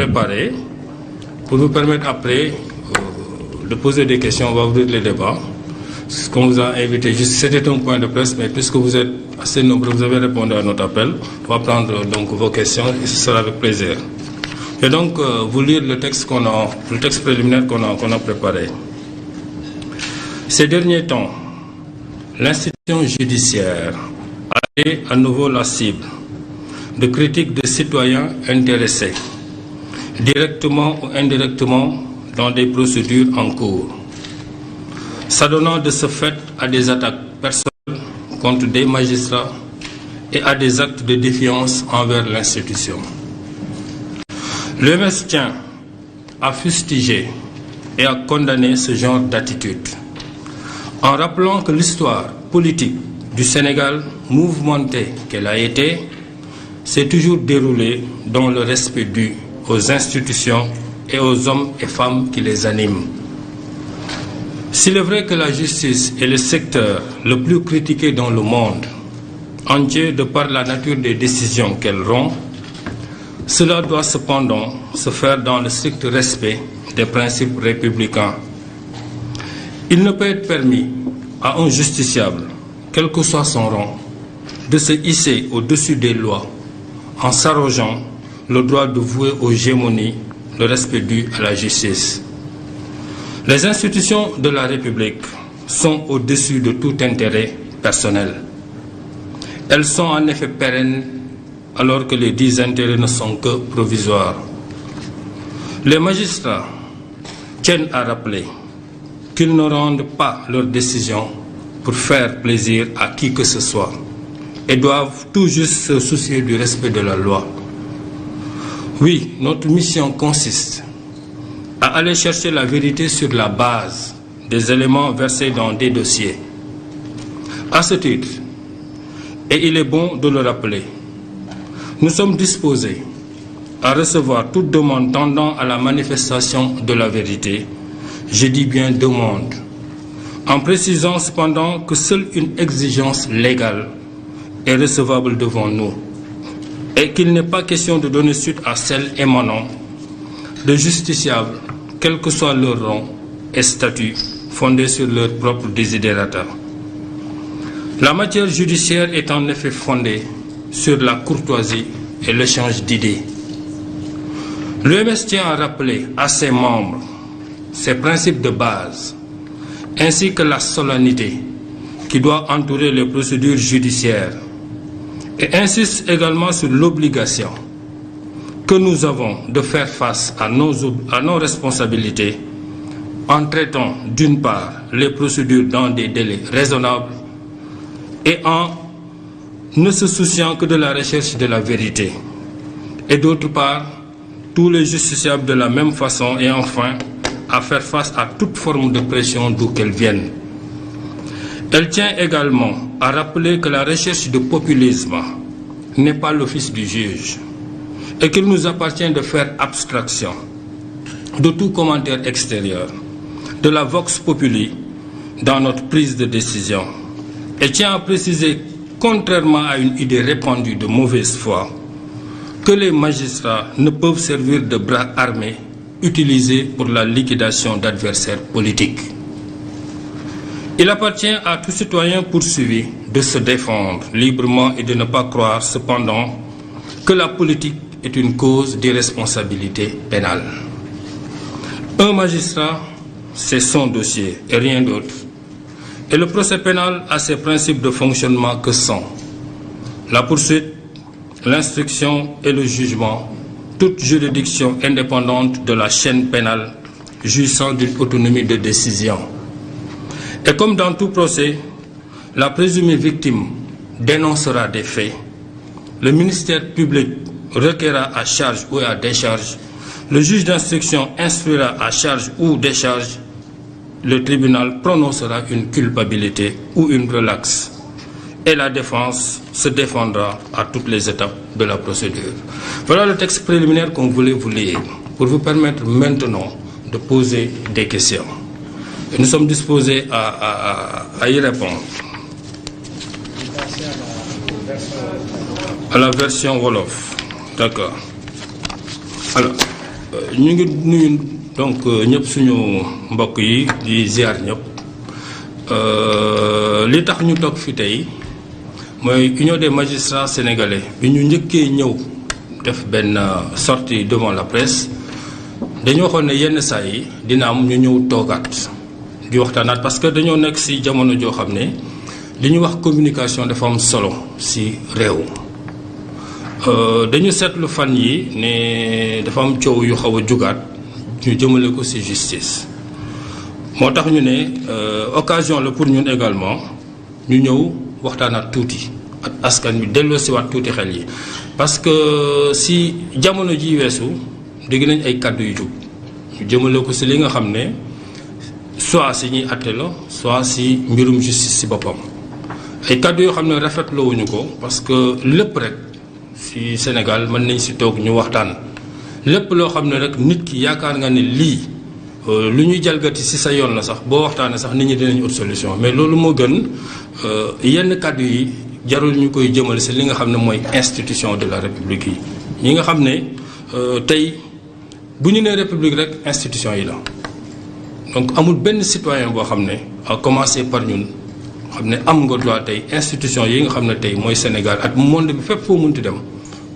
préparé pour vous permettre après de poser des questions. On va ouvrir les débats. Ce qu'on vous a invité, c'était un point de presse, mais puisque vous êtes assez nombreux, vous avez répondu à notre appel. On va prendre donc vos questions et ce sera avec plaisir. Je vais donc vous lire le texte préliminaire qu'on a préparé. Ces derniers temps, l'institution judiciaire a été à nouveau la cible de critiques de citoyens intéressés, directement ou indirectement, dans des procédures en cours, s'adonnant de ce fait à des attaques personnelles contre des magistrats et à des actes de défiance envers l'institution. L'UMS tient à fustiger et à condamner ce genre d'attitude, en rappelant que l'histoire politique du Sénégal, mouvementée qu'elle a été, s'est toujours déroulée dans le respect dû aux institutions et aux hommes et femmes qui les animent. S'il est vrai que la justice est le secteur le plus critiqué dans le monde entier de par la nature des décisions qu'elle rend, cela doit cependant se faire dans le strict respect des principes républicains. Il ne peut être permis à un justiciable, quel que soit son rang, de se hisser au-dessus des lois en s'arrogeant le droit de vouer aux gémonies le respect dû à la justice. Les institutions de la République sont au-dessus de tout intérêt personnel. Elles sont en effet pérennes alors que les dits intérêts ne sont que provisoires. Les magistrats tiennent à rappeler qu'ils ne rendent pas leurs décisions pour faire plaisir à qui que ce soit et doivent tout juste se soucier du respect de la loi. Oui, notre mission consiste à aller chercher la vérité sur la base des éléments versés dans des dossiers. À ce titre, et il est bon de le rappeler, nous sommes disposés à recevoir toute demande tendant à la manifestation de la vérité. Je dis bien demande, en précisant cependant que seule une exigence légale est recevable devant nous et qu'il n'est pas question de donner suite à celle émanant de justiciables, quel que soit leur rang et statut, fondés sur leurs propres desiderata. La matière judiciaire est en effet fondée sur la courtoisie et l'échange d'idées. L'UMS tient à rappeler à ses membres ses principes de base, ainsi que la solennité qui doit entourer les procédures judiciaires, et insiste également sur l'obligation que nous avons de faire face à nos responsabilités en traitant d'une part les procédures dans des délais raisonnables et en ne se souciant que de la recherche de la vérité, et d'autre part tous les justiciables de la même façon, et enfin à faire face à toute forme de pression d'où qu'elle vienne. Elle tient également à rappeler que la recherche de populisme n'est pas l'office du juge et qu'il nous appartient de faire abstraction de tout commentaire extérieur, de la vox populi dans notre prise de décision. Elle tient à préciser, contrairement à une idée répandue de mauvaise foi, que les magistrats ne peuvent servir de bras armés utilisés pour la liquidation d'adversaires politiques. Il appartient à tout citoyen poursuivi de se défendre librement et de ne pas croire cependant que la politique est une cause d'irresponsabilité pénale. Un magistrat, c'est son dossier et rien d'autre. Et le procès pénal a ses principes de fonctionnement que sont la poursuite, l'instruction et le jugement, toute juridiction indépendante de la chaîne pénale jouissant d'une autonomie de décision. Et comme dans tout procès, la présumée victime dénoncera des faits. Le ministère public requérera à charge ou à décharge. Le juge d'instruction instruira à charge ou décharge. Le tribunal prononcera une culpabilité ou une relaxe. Et la défense se défendra à toutes les étapes de la procédure. Voilà le texte préliminaire qu'on voulait vous lire pour vous permettre maintenant de poser des questions. Et nous sommes disposés à y répondre. À la version Wolof. D'accord. Alors, ñu ngi nuyu donc ñëpp suñu mbokk yi di ziar ñëpp li tax ñu toog fi tey mooy Union des magistrats sénégalais bi ñu njëkkee ñëw def benn sortie devant la presse dañu waxoon ne yenn saa yi dina am ñu ñëw toogaat di waxtaanaat parce que dañoo nekk ci jamono joo xam ne li ñuy wax communication dafa am solo ci réew. dañu seetlu fan yi ne dafa am coow yu xaw a jugaat ñu jëmale ko ci justice moo tax ñu ne occasion la pour ñun également ñu ñëw waxtaanaat tuuti ak askan bi delloo ci waat tuuti xel yi parce que ci jamono ji weesu dégg nañ ay kàddu yu jug ñu jëmale ko ci li nga xam ne soit ci ñuy àtte la soit ci mbirum justice ci boppam ay kàddu yoo xam ne rafetloowuñu ko parce que lépp rek ci Sénégal mën nañ ci toog ñu waxtaan lépp loo xam ne rek nit ki yaakaar nga ne lii lu ñuy jalgati ci sa yoon la sax boo waxtaanee sax nit ñi dinañ ut solution mais loolu moo gën yenn kàddu yi jarul ñu koy jëmal ci li nga xam ne mooy institution de la République yi ñi nga xam ne tey bu ñu nee République rek institution yi la donc amul benn citoyen boo xam ne à commencer par ñun xam ne am nga droit tey institution yi nga xam ne tey mooy Sénégal ak monde bi fépp foo mënti dem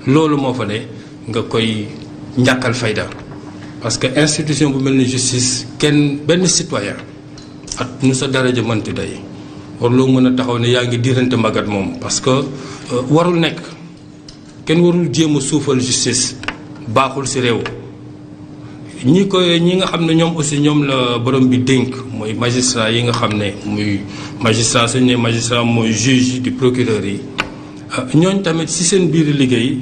loolu moo fa ne nga koy ñàkkal fayda parce que institution bu mel ni justice kenn benn citoyen ak nu sa daraja mënti day warloo mën a taxaw ne yaa ngi diirante mbagat moom parce que warul nekk kenn warul jéem a suufal justice baaxul ci réew ñi nga xam ne ñoom aussi ñoom la borom bi dénk mooy magistrat yi nga xam ne muy magistrat suñu ne magistrat mooy juge yi di procureur yi ñooñ tamit ci seen biir liggéey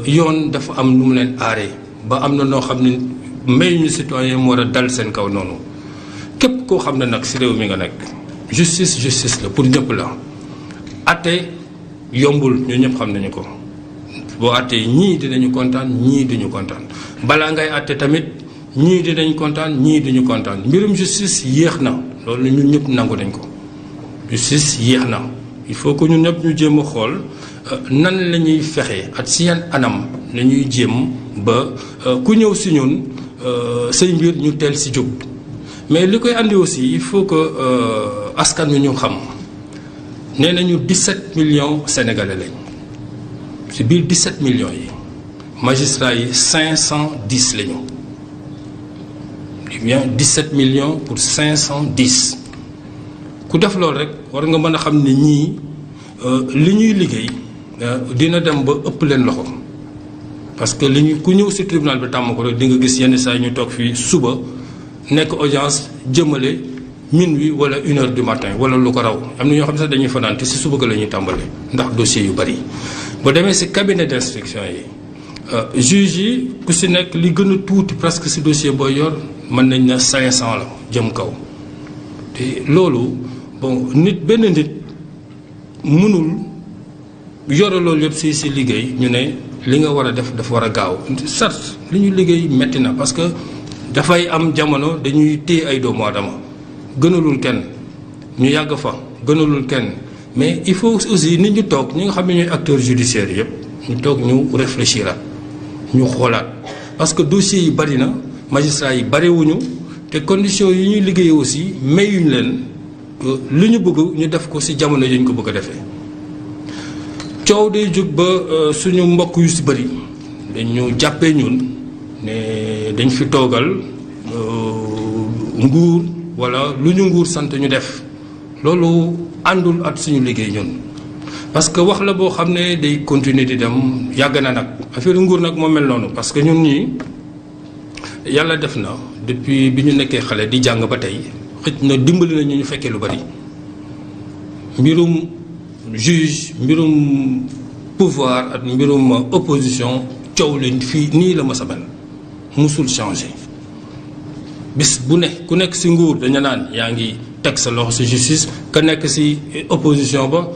yoon dafa am nu mu leen aaree ba am na noo xam ne mayuñu citoyen mu war a dal seen kaw noonu képp koo xam ne nag ci réew mi nga nekk justice la pour ñëpp la atte yombul ñu ñëpp xam nañu ko boo attee ñii dinañu kontaan ñii duñu kontaan balaa ngay atte tamit ñii dinañ kontaan ñii duñu kontaan mbirum justice yéex na loolu ñun ñëpp nangu nañ ko justice yéex na il faut que ñun ñëpp ñu jéem a xool nan la ñuy fexe ak ci yan anam la ñuy jéem ba ku ñëw ci ñun say mbir ñu teel ci jóg mais li koy andi aussi il faut que askan wi ñu xam nee nañu 17 millions sénégalais lañ ci biir 17 millions yi magistrats yi 510 lañu bien 17 millions pour 510 ku def loolu rek war nga mën a xam ne ñii li ñuy liggéey dina dem ba ëpp leen loxo parce que li ñu ku ñëw ci tribunal bi tàmm ko rek di nga gis yenn saa yi ñu toog fii suba nekk audience jëmale minuit wala 1h du matin wala lu ko raw am na ñoo xam ne sax dañuy fanaan te ci suba ga la ñuy tàmbale ndax dossier yu bari boo demee ci cabinet d'instruction yi juge yi ku ci nekk li gën a tuuti presque ci dossier booy yor mën nañ na 500 la jëm kaw te loolu bon benn nit mënul yore loolu yëpp ci liggéey ñu ne li nga war a def dafa war a gaaw certes li ñu liggéey metti na parce que dafay am jamono dañuy téye ay doomu aadama gënalul kenn ñu yàgg fa gënalul kenn mais il faut aussi nit ñu toog ñi nga xam ne ñooy acteurs judiciaires yëpp ñu toog ñu réfléchiraat ñu xoolaat parce que dossiers yi bari na magistrats yi bariwuñu te conditions yi ñuy liggéeyee aussi mayuñu leen li ñu bëgg ñu def ko ci jamono yi ñu ko bëgg a defee coow day jóg ba suñu mbokk yu ci bari dañu jàppee ñun ne dañ fi toogal nguur walla lu ñu nguur sant ñu def loolu àndul ak suñu liggéey ñun parce que wax la boo xam ne day continuer di dem yàgg na nag affaire nguur nag moo mel noonu parce que ñun ñii yàlla def na depuis bi ñu nekkee xale di jàng ba tey xëj na dimbali na ñu fekkee lu bari mbirum juge mbirum pouvoir ak mbirum opposition coow leen fii nii la ma sa mel musul changé bis bu ne ku nekk ci nguur dañu naan yaa ngi teg sa loxo ci justice ka nekk ci opposition ba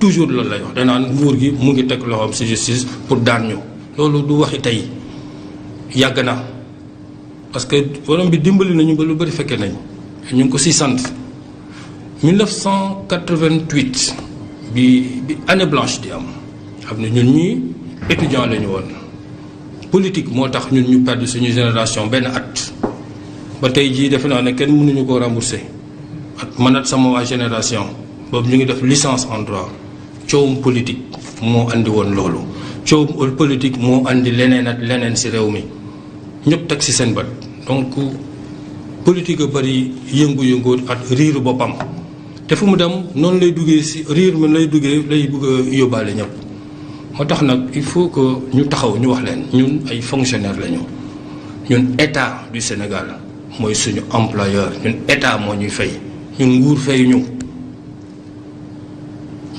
toujours loolu lay wax danaan nguur gi mu ngi teg loxoom ci justice pour daan ñu loolu du waxi tey yàgg na parce que borom bi dimbali nañu ba lu bari fekkee nañ ñu ngi ko ci sant 1988 bi année blanche di am xam ne ñun ñii étudiant lañu woon politique moo tax ñun ñu perdre suñu génération benn at ba tey jii defe naa ne kenn mënuñu koo rembourser ak man at sama waa génération boobu ñu ngi def licence en droit coowum politique moo andi woon loolu coowum politique moo andi leneen ak leneen ci réew mi ñëpp teg ci seen bët donc politique a bari yëngu-yëngu ak riiru boppam te fu mu dem noonu lay duggee ci riir mi lay duggee lay bëgg a yóbbaale ñëpp moo tax nag il faut que ñu taxaw ñu wax leen ñun ay fonctionnaires lañu ñun état du Sénégal mooy suñu employeur ñun état moo ñuy fay ñun nguur fay ñu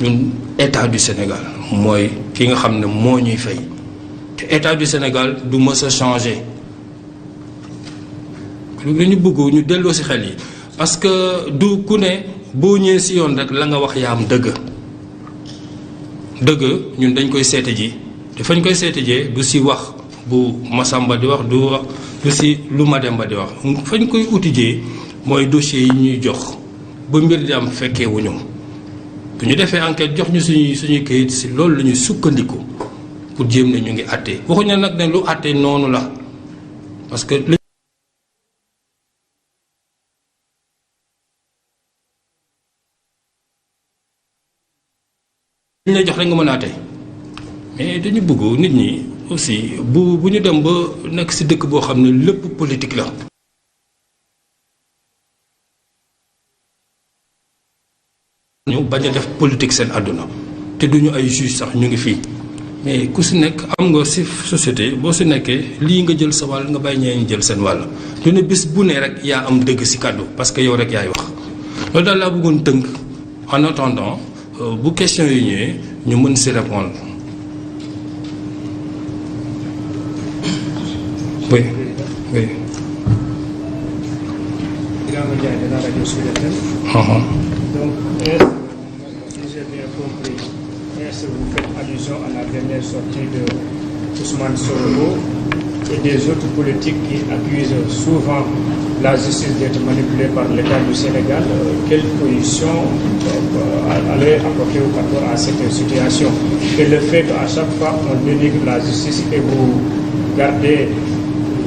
ñun état du Sénégal mooy ki nga xam ne moo ñuy fay te état du Sénégal du mës a changer lu ñu bëgg ñu delloo ci xel yi parce que du ku ne boo ñëwee ci yoon rek la nga wax yaa am dëgg ñun dañ koy seete ji te fañ koy seete jee du ci wax bu Masamba di wax du ci lu Mademba di wax fañ koy utijee mooy dossier yi ñuy jox ba mbir di am fekkee wuñu bu ñu defee enquête jox ñu suñuy kayit ci loolu la ñuy sukkandiku pour jéem ne ñu ngi àtte waxuñu nag ne lu àtte noonu la parce que li ñu lay jox rek nga mën a àtte mais dañu bëgg nit ñi aussi bu ñu dem ba nekk ci dëkk boo xam ne lépp politique la ñu bañ a def politique seen àdduna te duñu ay juge sax ñu ngi fii mais ku si nekk am nga si société boo si nekkee lii nga jël sa wàll nga bàyyi ñee ñu jël seen wàll ñu ne bis bu ne rek yaa am dëgg si kàddu parce que yow rek yaay wax loolu daal laa bëggoon tënk en attendant bu question yi ñëwee ñu mën si répondre. oui oui. Donc, si j'ai bien compris, est-ce que vous faites allusion à la dernière sortie de Ousmane Sonko et des autres politiques qui accusent souvent la justice d'être manipulée par l'État du Sénégal? Quelle position allez apporter au rapport à cette situation? Et le fait qu'à chaque fois on dénigre la justice et vous gardez,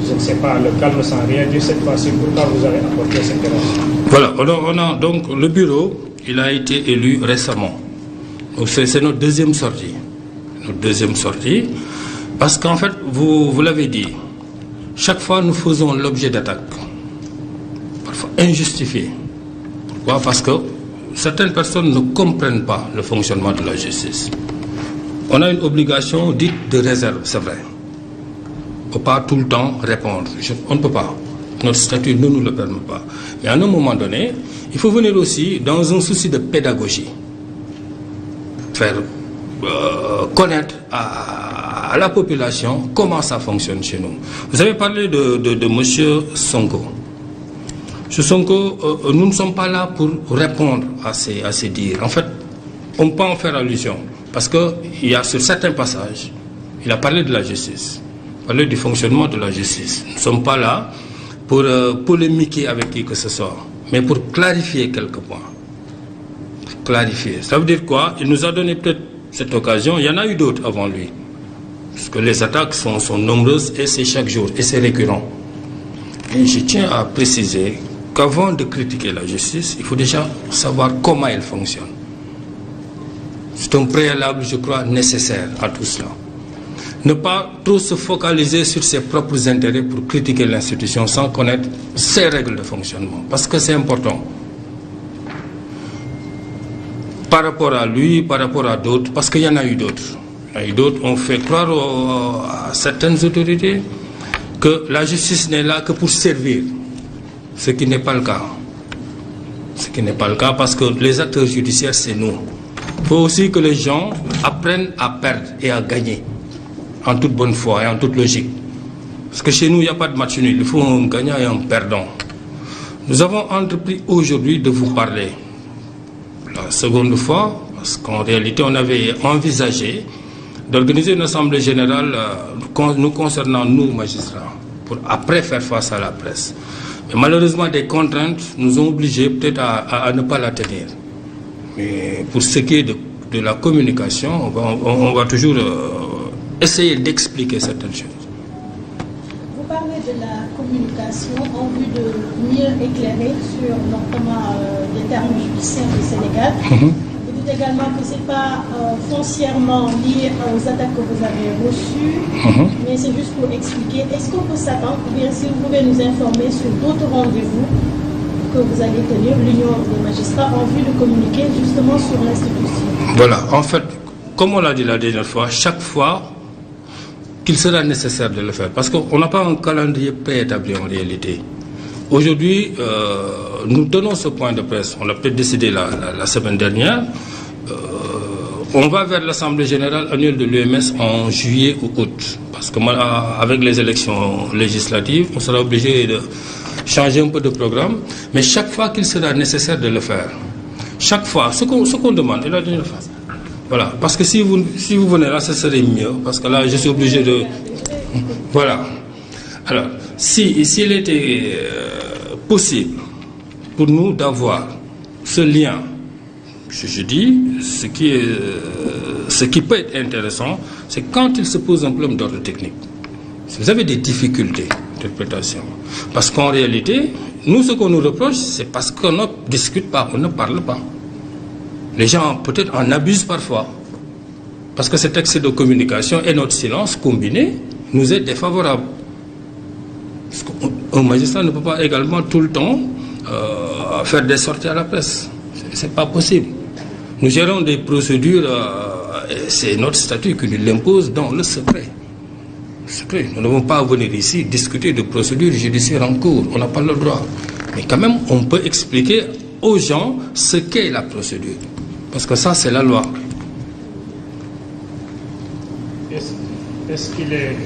je ne sais pas, le calme sans rien dire cette fois-ci, pourquoi vous avez apporté cette réaction? Voilà, on a donc le bureau, il a été élu récemment. Donc c'est notre deuxième sortie. Notre deuxième sortie, parce qu'en fait, vous l'avez dit, chaque fois nous faisons l'objet d'attaques, parfois injustifiées. Pourquoi? Parce que certaines personnes ne comprennent pas le fonctionnement de la justice. On a une obligation dite de réserve, c'est vrai. On ne peut pas tout le temps répondre. On ne peut pas. Notre statut ne nous le permet pas. Mais à un moment donné, il faut venir aussi dans un souci de pédagogie. Faire connaître à la population comment ça fonctionne chez nous. Vous avez parlé de M. Sonko. M. Sonko, nous ne sommes pas là pour répondre à ces dires. En fait, on peut en faire allusion. Parce qu'il y a sur certains passages, il a parlé de la justice. Parler du fonctionnement de la justice. Nous ne sommes pas là pour polémiquer avec qui que ce soit, mais pour clarifier quelques points. Clarifier. Ça veut dire quoi? Il nous a donné peut-être cette occasion. Il y en a eu d'autres avant lui. Parce que les attaques sont nombreuses et c'est chaque jour, et c'est récurrent. Et je tiens à préciser qu'avant de critiquer la justice, il faut déjà savoir comment elle fonctionne. C'est un préalable, je crois, nécessaire à tout cela. Ne pas trop se focaliser sur ses propres intérêts pour critiquer l'institution sans connaître ses règles de fonctionnement. Parce que c'est important. Par rapport à lui, par rapport à d'autres, parce qu'il y en a eu d'autres. Il y en a eu d'autres, on fait croire à certaines autorités que la justice n'est là que pour servir. Ce qui n'est pas le cas. Ce qui n'est pas le cas parce que les acteurs judiciaires, c'est nous. Il faut aussi que les gens apprennent à perdre et à gagner. En toute bonne foi et en toute logique. Parce que chez nous, il n'y a pas de match nul. Il faut un gagnant et un perdant. Nous avons entrepris aujourd'hui de vous parler. La seconde fois, parce qu'en réalité, on avait envisagé d'organiser une assemblée générale nous concernant, nous, magistrats, pour après faire face à la presse. Mais malheureusement, des contraintes nous ont obligés peut-être à ne pas la tenir. Mais pour ce qui est de la communication, on va toujours essayer d'expliquer certaines choses. de la communication en vue de mieux éclairer sur notamment les termes judiciaires du Sénégal. Vous dites également que ce n'est pas foncièrement lié aux attaques que vous avez reçues, mais c'est juste pour expliquer. Est-ce qu'on peut s'attendre, ou bien si vous pouvez nous informer sur d'autres rendez-vous que vous allez tenir, l'Union des magistrats, en vue de communiquer justement sur l'institution? Voilà, en fait, comme on l'a dit la dernière fois, chaque fois qu'il sera nécessaire de le faire, parce qu'on n'a pas un calendrier préétabli en réalité. Aujourd'hui, nous tenons ce point de presse, on l'a peut-être décidé la semaine dernière, on va vers l'Assemblée générale annuelle de l'UMS en juillet ou août, parce que avec les élections législatives, on sera obligé de changer un peu de programme, mais chaque fois qu'il sera nécessaire de le faire, chaque fois, ce qu'on demande, et la dernière fois, voilà, parce que si vous venez là, ce serait mieux, parce que là, je suis obligé de... Voilà. Alors, s'il était possible pour nous d'avoir ce lien, je dis, ce qui peut être intéressant, c'est quand il se pose un problème d'ordre technique. Si vous avez des difficultés d'interprétation, parce qu'en réalité, nous, ce qu'on nous reproche, c'est parce qu'on ne discute pas, on ne parle pas. Les gens, peut-être, en abusent parfois. Parce que cet excès de communication et notre silence combiné nous est défavorable. Un magistrat ne peut pas également tout le temps faire des sorties à la presse. Ce n'est pas possible. Nous gérons des procédures, c'est notre statut qui nous l'impose dans le secret. Nous ne devons pas venir ici discuter de procédures judiciaires en cours. On n'a pas le droit. Mais quand même, on peut expliquer aux gens ce qu'est la procédure. Parce que ça, c'est la loi. Est-ce qu'il est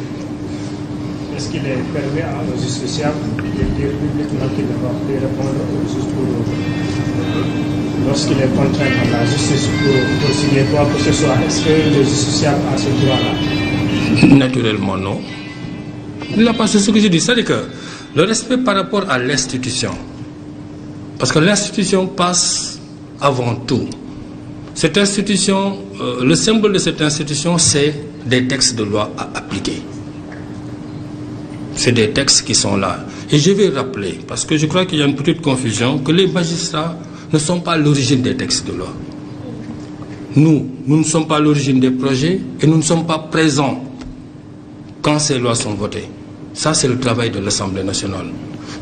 permis à nos justiciables de dire publiquement qu'il ne va plus répondre aux juges lorsqu'il est contraint par la justice pour signer quoi que ce soit? Est-ce que le justiciable a ce droit-là? Naturellement, non. Il n'a pas ce que je dis. C'est-à-dire que le respect par rapport à l'institution, parce que l'institution passe avant tout. Cette institution, le symbole de cette institution, c'est des textes de loi à appliquer. C'est des textes qui sont là. Et je vais rappeler, parce que je crois qu'il y a une petite confusion, que les magistrats ne sont pas à l'origine des textes de loi. Nous ne sommes pas à l'origine des projets et nous ne sommes pas présents quand ces lois sont votées. Ça, c'est le travail de l'Assemblée nationale.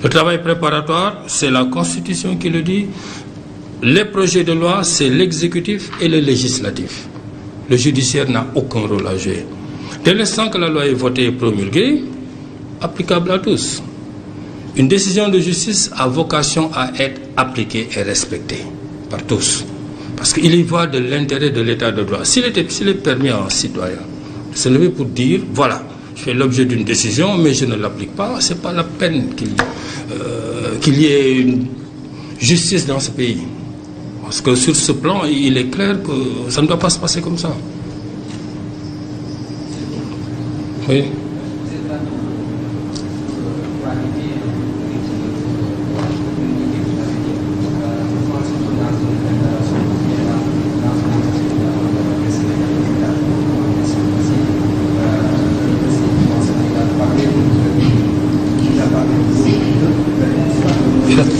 Le travail préparatoire, c'est la Constitution qui le dit. Les projets de loi, c'est l'exécutif et le législatif. Le judiciaire n'a aucun rôle à jouer. Dès l'instant que la loi est votée et promulguée, applicable à tous. Une décision de justice a vocation à être appliquée et respectée par tous. Parce qu'il y va de l'intérêt de l'état de droit. S'il est permis à un citoyen de se lever pour dire, voilà, je fais l'objet d'une décision, mais je ne l'applique pas, ce n'est pas la peine qu'il y ait une justice dans ce pays. Parce que sur ce plan, il est clair que ça ne doit pas se passer comme ça. Oui.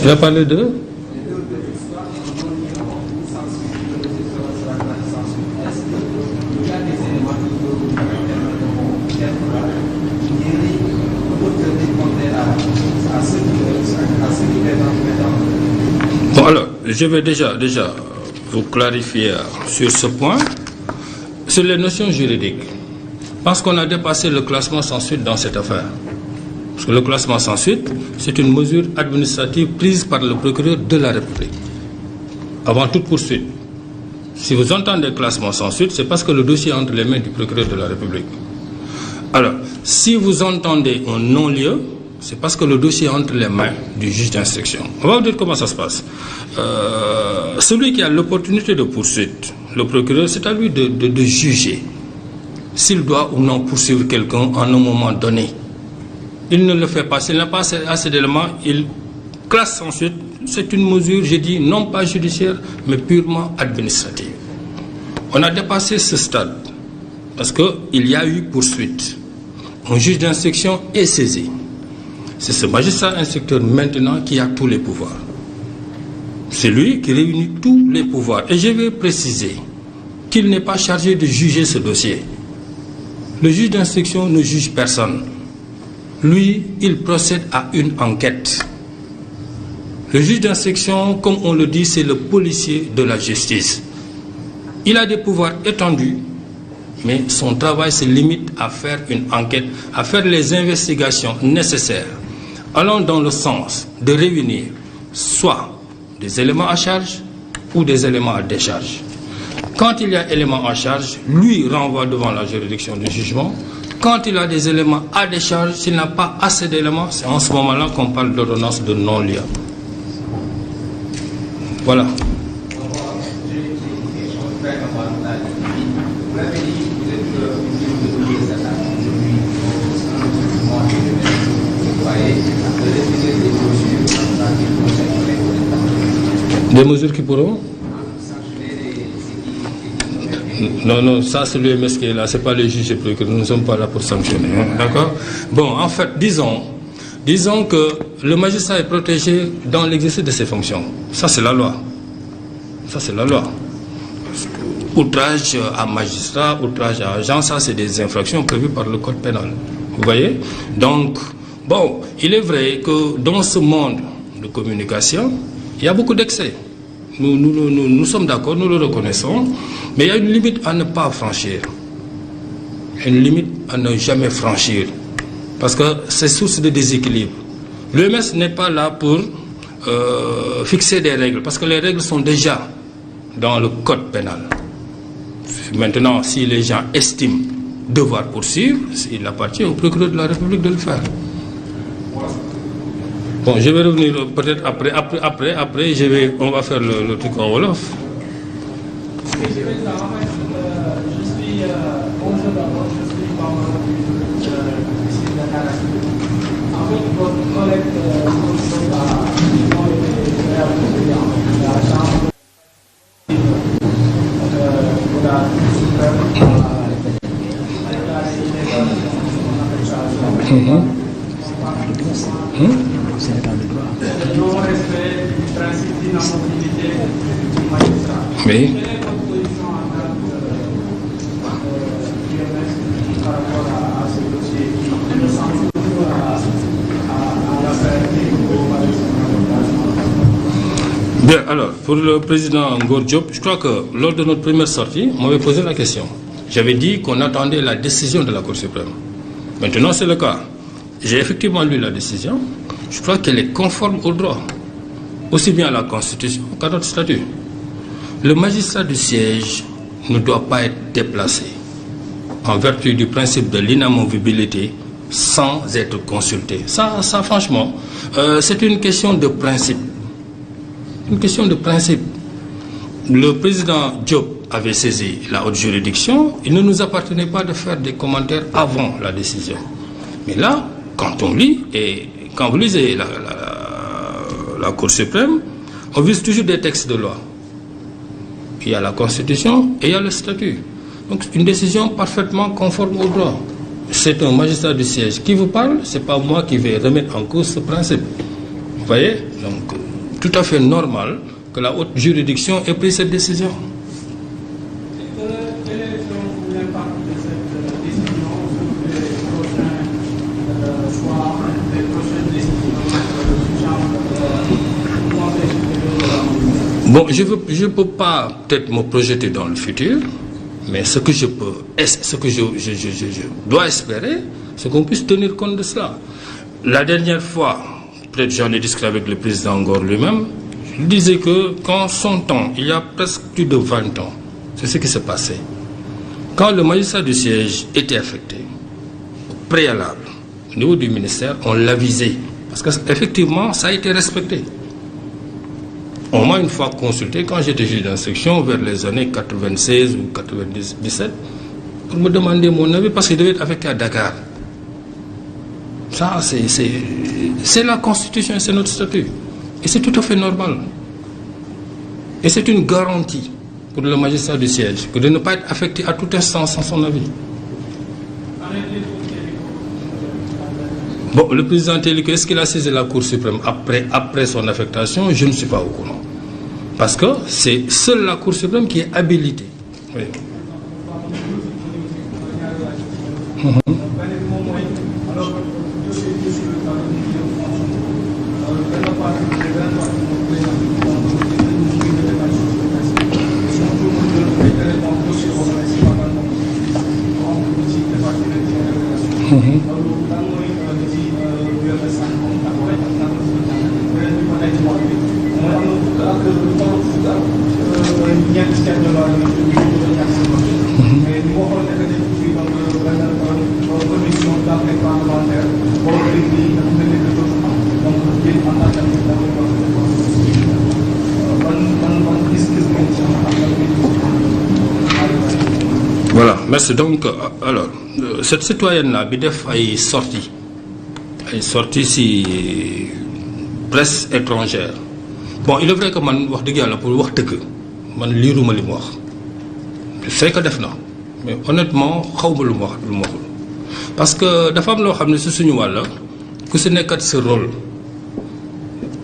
Il a parlé de... Bon, alors, je vais déjà vous clarifier sur ce point, sur les notions juridiques. Parce qu'on a dépassé le classement sans suite dans cette affaire. Parce que le classement sans suite, c'est une mesure administrative prise par le procureur de la République, avant toute poursuite. Si vous entendez classement sans suite, c'est parce que le dossier est entre les mains du procureur de la République. Alors, si vous entendez un non-lieu, c'est parce que le dossier est entre les mains du juge d'instruction. On va vous dire comment ça se passe. Celui qui a l'opportunité de poursuite, le procureur, c'est à lui de juger s'il doit ou non poursuivre quelqu'un en un moment donné. Il ne le fait pas. S'il n'a pas assez d'éléments, il classe sans suite. C'est une mesure, j'ai dit, non pas judiciaire, mais purement administrative. On a dépassé ce stade parce qu'il y a eu poursuite. Un juge d'instruction est saisi. C'est ce magistrat instructeur maintenant qui a tous les pouvoirs. C'est lui qui réunit tous les pouvoirs. Et je vais préciser qu'il n'est pas chargé de juger ce dossier. Le juge d'instruction ne juge personne. Lui, il procède à une enquête. Le juge d'instruction, comme on le dit, c'est le policier de la justice. Il a des pouvoirs étendus, mais son travail se limite à faire une enquête, à faire les investigations nécessaires, allant dans le sens de réunir soit des éléments à charge ou des éléments à décharge. Quand il y a éléments à charge, lui renvoie devant la juridiction du jugement. Quand il a des éléments à décharge, s'il n'a pas assez d'éléments, c'est en ce moment-là qu'on parle d'ordonnance de non-lieu. Voilà. Des mesures qui pourront? Non, ça c'est l'UMS qui est là, ce n'est pas les juges et procureurs, nous ne sommes pas là pour sanctionner. Hein, d'accord? Bon, en fait, disons que le magistrat est protégé dans l'exercice de ses fonctions. Ça c'est la loi. Ça c'est la loi. Outrage à magistrat, outrage à agent, ça c'est des infractions prévues par le code pénal. Vous voyez? Donc, bon, il est vrai que dans ce monde de communication, il y a beaucoup d'excès. Nous sommes d'accord, nous le reconnaissons, mais il y a une limite à ne pas franchir. Une limite à ne jamais franchir. Parce que c'est source de déséquilibre. L'OMS n'est pas là pour fixer des règles, parce que les règles sont déjà dans le code pénal. Maintenant, si les gens estiment devoir poursuivre, il appartient au procureur de la République de le faire. Bon, je vais revenir peut-être après, on va faire le truc en Wolof. Oui. Bien, alors, pour le président Ngor Diop, je crois que lors de notre première sortie, on m'avait posé la question. J'avais dit qu'on attendait la décision de la Cour suprême. Maintenant, c'est le cas. J'ai effectivement lu la décision. Je crois qu'elle est conforme au droit, aussi bien à la Constitution qu'à notre statut. Le magistrat du siège ne doit pas être déplacé en vertu du principe de l'inamovibilité sans être consulté. Ça franchement, c'est une question de principe. Une question de principe. Le président Diop avait saisi la haute juridiction. Il ne nous appartenait pas de faire des commentaires avant la décision. Mais là, quand on lit, et quand vous lisez la Cour suprême, on vise toujours des textes de loi. Il y a la Constitution et il y a le statut. Donc une décision parfaitement conforme au droit. C'est un magistrat du siège qui vous parle, ce n'est pas moi qui vais remettre en cause ce principe. Vous voyez? Donc tout à fait normal que la haute juridiction ait pris cette décision. Quel est l'impact de cette décision sur les prochaines décisions du Bon, je ne peux pas peut-être me projeter dans le futur, mais ce que je dois espérer, c'est qu'on puisse tenir compte de cela. La dernière fois, peut-être j'en ai discuté avec le président Ngor lui-même, il disait que quand son temps, il y a presque plus de 20 ans, c'est ce qui s'est passé. Quand le magistrat du siège était affecté, au préalable, au niveau du ministère, on l'avisait. Parce qu'effectivement, ça a été respecté. On m'a une fois consulté quand j'étais juge d'instruction vers les années 96 ou 97 pour me demander mon avis parce qu'il devait être affecté à Dakar. Ça, c'est la Constitution et c'est notre statut. Et c'est tout à fait normal. Et c'est une garantie pour le magistrat du siège que de ne pas être affecté à tout instant sans son avis. Bon, le président Téliko, est-ce qu'il a saisi la Cour suprême après son affectation? Je ne suis pas au courant. Parce que c'est seule la Cour suprême qui est habilitée. Oui. Voilà, merci. Donc, alors, cette citoyenne-là, bi def ay sorties ci presse étrangère. Bon, il est vrai que man wax dëgg yàlla pour wax dëgg man liiruma li mu wax. Je sais que def na mais honnêtement xawma lu mu waxul parce que dafa am loo xam ne si suñu wàll ku si nekkat sa rôle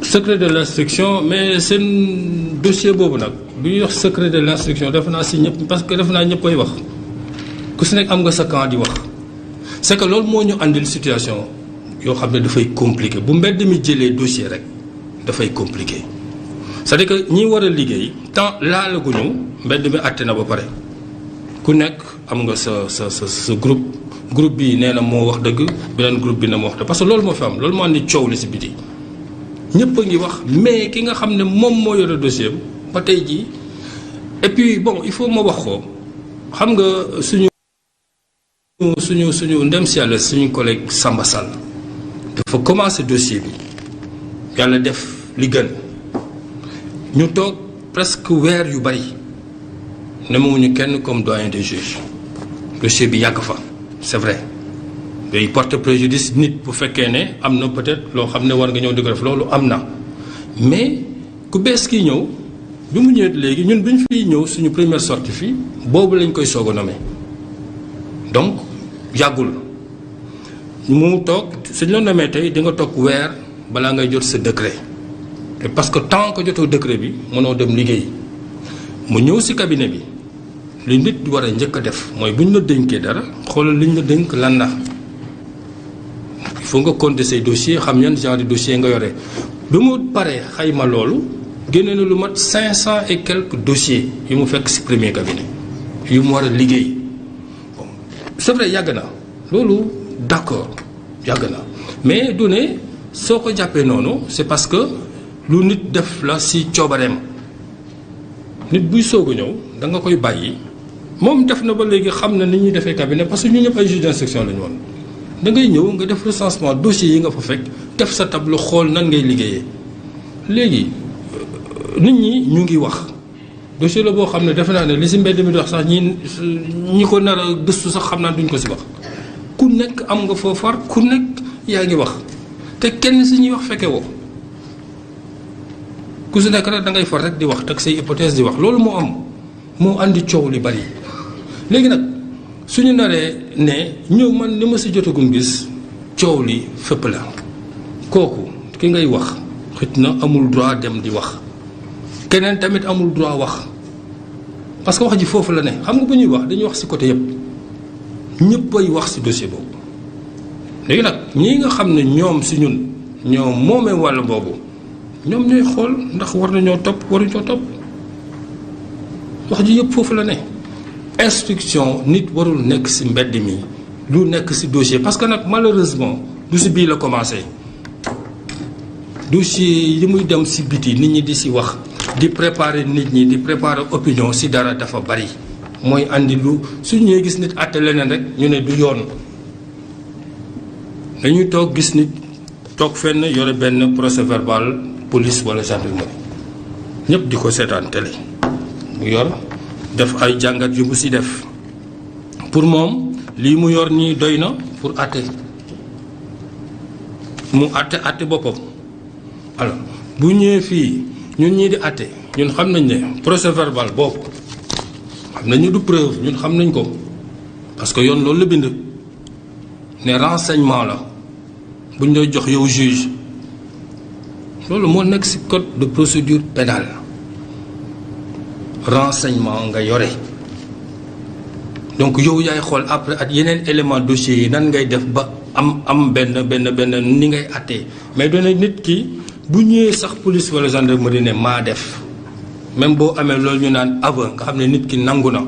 secret de l'instruction mais seen dossier boobu nag bu ñuy wax secret de l'instruction def naa si ñëpp parce que def naa ñëpp koy wax ku si nekk am nga sa camp di wax c'est que loolu moo ñu àndil situation yoo xam ne dafay compliqué bu mbedd mi jëlee dossier rek dafay compliqué c'est-à-dire que ñi war a liggéey tant laalaguñu mbedd mi àtte na ba pare ku nekk am nga sa groupe bi nee na moo wax dëgg beneen groupe bi na moo wax dëgg parce que loolu moo fi am loolu moo andi coow li si biti ñëpp a ngi wax mais ki nga xam ne moom moo yore dossier ba tey jii et puis bon il faut ma wax ko xam nga suñu ndem si yàlla suñu collègue Samba Sall dafa commencé dossier bi yàlla def li gën ñu toog presque weer yu bari nemewuñu kenn comme doyen des juges dossier bi yàgg fa c'est vrai day porte préjudice nit bu fekkee ne am na peut-être loo xam ne war nga ñëw di ko def loolu am na mais ku bees kii ñëw bi mu ñëwee léegi ñun bi ñu fiy ñëw suñu première sortie fii boobu lañ koy soog a nommé donc yàggul mu toog suñ la nommé tey di nga toog weer balaa ngay jot sa décret te parce que tant que jotoo décret bi mënoo dem liggéey mu ñëw ci cabinet bi li nit war a njëkk a def mooy bu ñu la dénkee dara xoolal li ñu la dénk lan la il faut nga compter say dossiers xam yan genre de dossier nga yore bi mu paree xayma loolu génne na lu mat 500 et quelques dossiers yu mu fekk ci premier cabinet yu mu war a liggéey bon c'est vrai yàgg na loolu d'accord yàgg na mais du ne soo ko jàppee noonu c'est parce que lu nit def la ci coobareem nit buy soog a ñëw da nga koy bàyyi moom def na ba léegi xam na ni ñuy defee cabinet parce que ñu ñëpp ay juge d'instruction lañu woon da ngay ñëw nga def recensement dossier yi nga fa fekk def sa tableau xool nan ngay liggéeyee léegi nit ñi ñu ngi wax dossier la boo xam ne defe naa ne li ci mbedd mi di wax sax ñi ko nar a gëstu sax xam naa duñ ko ci wax ku nekk am nga foo far ku nekk yaa ngi wax te kenn ci ñuy wax fekke woo ku si nekk rek da ngay far rek di wax teg say hypothèse di wax loolu moo andi coow li bari léegi nag suñu naree ne ñëw man ni ma si jotagum gis coow li fépp la kooku ki ngay wax xëj na amul droit dem di wax keneen tamit amul droit wax parce que wax ji foofu la ne xam nga bu ñuy wax dañuy wax si côté yëpp ñëpp ay wax si dossier boobu léegi nag ñii nga xam ne ñoom si ñun ñoom moomee wàll boobu ñoom ñooy xool ndax war nañoo topp waruñoo topp wax ji yëpp foofu la ne instruction nit warul nekk ci mbedd mi lu nekk ci dossier parce que nag malheureusement du ci bii la commencé dossier yi muy dem ci biti nit ñi di ci wax di préparer nit ñi di préparer opinion ci dara dafa bari mooy andi lu su ñëwee gis nit àtte leneen rek ñu ne du yoon dañuy toog gis nit toog fenn yore benn procès verbal police wala gendarmerie ñëpp di ko seetaan télé mu yor def ay jàngat yu mu ci def pour moom lii mu yor nii doy na pour àtte mu àtte boppam alors bu ñëwee fii ñun ñii di àtte ñun xam nañ ne procès verbal boobu xam nañu du preuve ñun xam nañ ko parce que yoon loolu la bind ne renseignement la bu ñu lay jox yow juge loolu moo nekk ci code de procédure pénale renseignement nga yore donc yow yaay xool après ak yeneen élément dossier yi nan ngay def ba am benn ni ngay attee mais doona nit ki bu ñëwee sax police wala gendarmerie ne maa def même boo amee loolu ñu naan aveu nga xam ne nit ki nangu na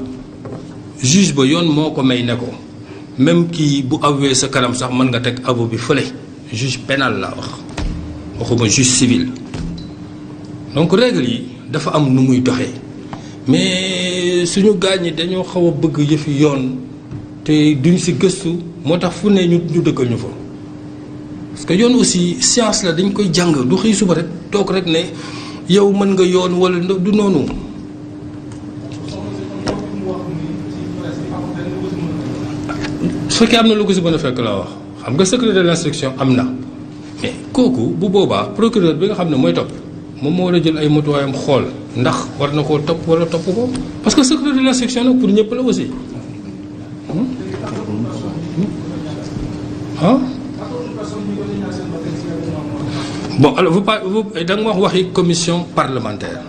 juge ba yoon moo ko may ne ko même kii bu avoué sa kanam sax mën nga teg aveu bi fële juge pénal laa wax waxuma juge civil donc règle yi dafa am nu muy doxee mais suñu gaañ ñi dañoo xaw a bëgg yëfi yoon te duñ ci gëstu moo tax fu ne ñu dëkkal ñu fa parce que yoon aussi science la dañ koy jàng du xëy suba rek toog rek ne yow mën nga yoon wala du noonu. su fekkee am na lu ko ci mën a fekk laa wax xam nga secret de l'instruction am na mais kooku bu boobaa procureur bi nga xam ne mooy topp moom moo war a jël ay matuwaayam xool ndax war na koo topp wala topp ko parce que secret de l'instruction nag pour ñëpp la aussi ah. bon alors vous da nga wax waxi commission parlementaire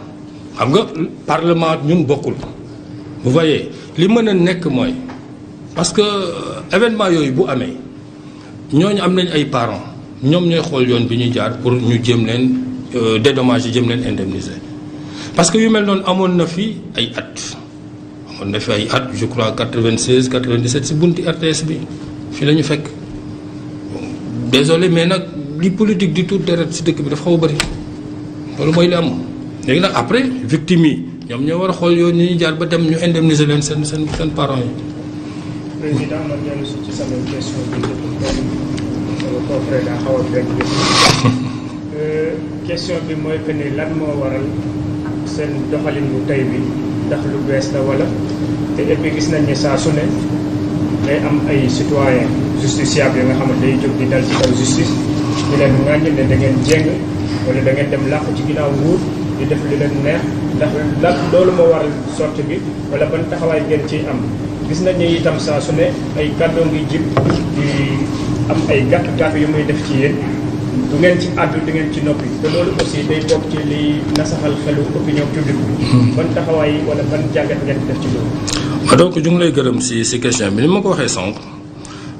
xam nga parlement ñun bokkul vous voyez li mën a nekk mooy parce que événement yooyu bu amee ñooñu am nañ ay parents ñoom ñooy xool yoon bi ñuy jaar pour ñu jëm leen dédommager jëm leen indemniser parce que yu mel noonu amoon na fi ay at je crois 96 97 ci bunti RTS bi fii la ñu fekk désolé mais nag li politique di tuut deret ci dëkk bi dafa xaw a bëri loolu mooy li am léegi nag après victimes yi ñoom ñoo war a xool yoon ñi ñuy jaar ba dem ñu indemniser leen seen parents yi. président man dellu si ci sama question bi sama confrère daa xaw a benn question bi mooy que ni lan moo waral seen doxalin bu tey bi ndax lu bees la wala te et puis gis nañ ne saa su ne day am ay citoyen justiciable yi nga xamante day jóg di dal ci kaw justice di leen ŋàññi ne da ngeen jéng wala da ngeen dem làqu ci ginnaaw nguur di def li leen neex ndax lan loolu moo waral sorte bi wala ban taxawaay ngeen ciy am. gis nañ ne itam saa su ne ay kàddoo ngi jib di am ay gàtt yu muy def ci yéen du ngeen ci àddu di ngeen ci noppi te loolu aussi day bokk ci li nasaxal xelu opinion publique bi. ban taxawaay wala ban jàngat ngeen def ci loolu. waaw donc ñu ngi lay gërëm ci question bi ni ma ko waxee sànq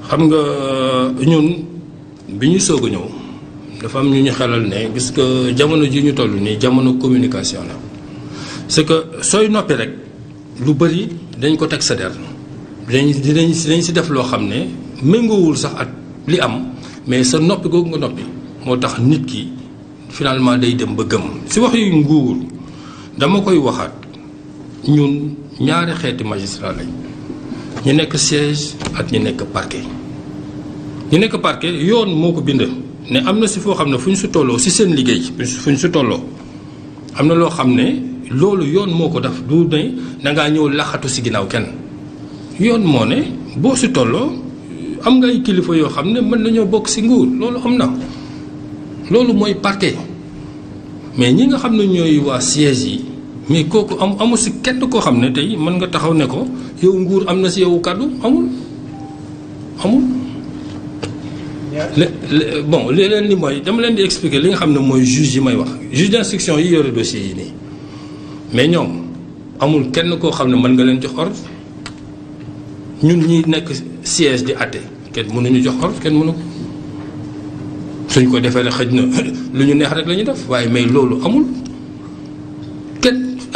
xam nga ñun bi ñu soog a ñëw dafa am ñu ñu xelal ne gis que jamono ji ñu toll nii jamono communication la c'est que sooy noppi rek lu bëri dañ ko teg sa der. dinañ si def loo xam ne méngoowul sax ak li am mais sa noppi googu nga noppi moo tax nit ki finalement day dem ba gëm si wax yu nguur dama koy waxaat ñun ñaari xeeti magistrat lañ ñu nekk siège ak ñu nekk parquet. ñu nekk parquet yoon moo ko bind ne am na si foo xam ne fu ñu si tolloo si seen liggéey fu ñu si tolloo am na loo xam ne loolu yoon moo ko def du ne dangaa ñëw laxatu si ginnaaw kenn. yoon moo ne boo si tolloo am nga ay kilifa yoo xam ne mën nañoo bokk si nguur loolu am na loolu mooy parquet mais ñi nga xam ne ñooy waa siège yi mais kooku amul si kenn koo xam ne tey mën nga taxaw ne ko yow nguur am na si yow kàddu amul. bon li leen li mooy dama leen di expliquer li nga xam ne mooy juge yi may wax juge d'instruction yi yore dossier yi nii mais ñoom amul kenn koo xam ne mën nga leen jox ordre. ñun ñi nekk siège di àtte kenn mënuñu jox ordre kenn mënu ko suñ ko defee rek xëj na lu ñu neex rek la ñuy def waaye mais loolu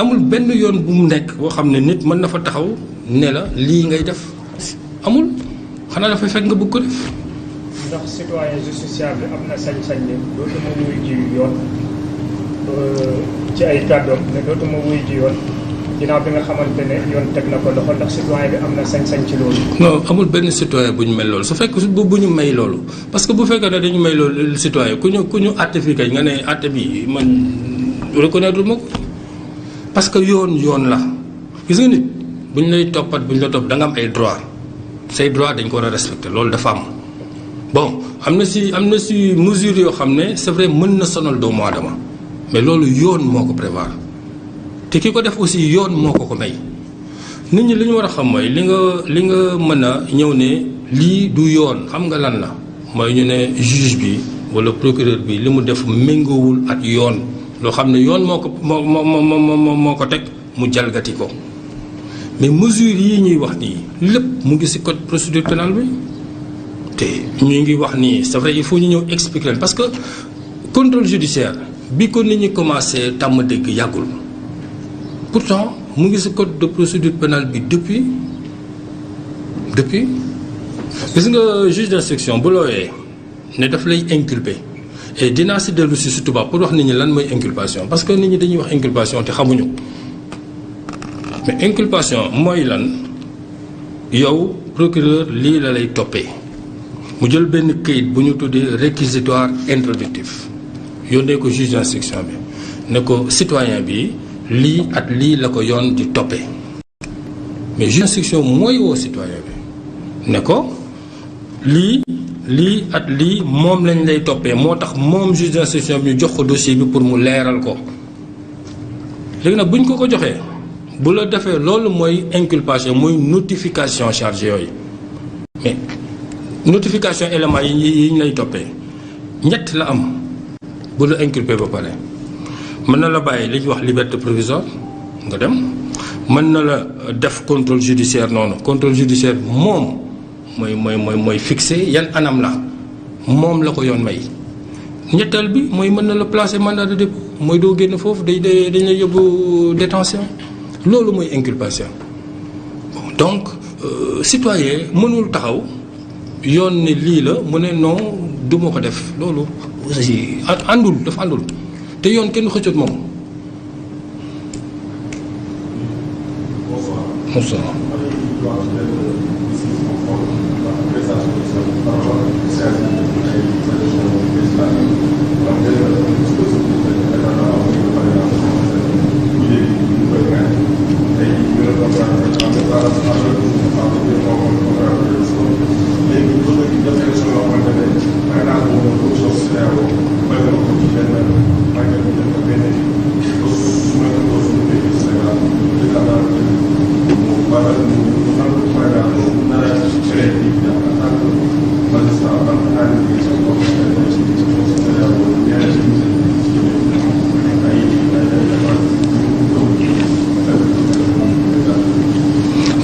amul benn yoon bu mu nekk boo xam ne nit mën na fa taxaw ne la lii ngay def amul xanaa dafay fekk nga bëgg ko def. ndax citoyen justiciable am na sañ-sañ ne dootuma wuy ji yoon ci ay kàddoom ne dootuma wuy ji yoon. ginnaaw bi nga xamante ne yoon teg na ko loxo ndax citoyen bi am na sañ-sañ ci loolu. non amul benn citoyen bu ñu mel loolu su fekk bu ñu may loolu parce que bu fekkee ne dañu may loolu citoyen ku ñu àtte fii kay nga ne àtte bi man reconnaître ma ko parce que yoon la gis nga nit bu ñu lay toppat bu ñu la topp da nga am ay droit say droit dañ ko war a respecter loolu dafa am bon am na si mesure yoo xam ne c'est vrai mën na sonal doomu aadama mais loolu yoon moo ko prévoir. te ki ko def aussi yoon moo ko may nit ñi li ñu war a xam mooy li nga mën a ñëw ne lii du yoon xam nga lan la mooy ñu ne juge bi walla procureur bi li mu def méngoowul ak yoon loo xam ne yoon moo ko teg mu jalgati ko mais mesures yi ñuy wax nii lépp mu ngi ci code procédure pénale bi te ñu ngi wax nii c'est vrai il faut ñu ñëw expliquer parce que contrôle judiciaire bi ko nit ñi commencé tàmm dégg yàggul pourtant mu ngi ci code de procédure pénale bi depuis gis nga juge d'instruction bu looyee ne daf lay inculper et dinaa ci dellu ci tubaab pour wax nit ñi lan mooy inculpation parce que nit ñi dañuy wax inculpation te xamuñu mais inculpation mooy lan yow procureur lii la lay toppee mu jël benn këyit bu ñu tuddee réquisitoire introductif yónnee ko juge d'instruction bi ne ko citoyen bi lii at lii la ko yoon di toppee mais juge d'instruction mooy woo citoyen bi ne ko lii at lii moom lañ lay toppee moo tax moom juge d'instruction bi ñu jox ko dossier bi pour mu leeral ko léegi nag buñ ko joxee bu la defee loolu mooy inculpation mooy notification charge yooyu mais notification éléments yi ñu lay toppee ñett la am bu la inculpé ba pare mën na la bàyyi li ñuy wax liberté provisoire nga dem mën na la def contrôle judiciaire noonu contrôle judiciaire moom mooy fixé yan anam la moom la ko yoon may ñetteel bi mooy mën na la placer mandat de dépôt mooy doo génn foofu dañ lay yóbbu détention loolu mooy inculpation bon donc citoyen mënul taxaw yoon ne lii la mu ne non du ma ko def loolu aussi àndul dafa àndul te yoon kenn xëccoot moom. bonsoir.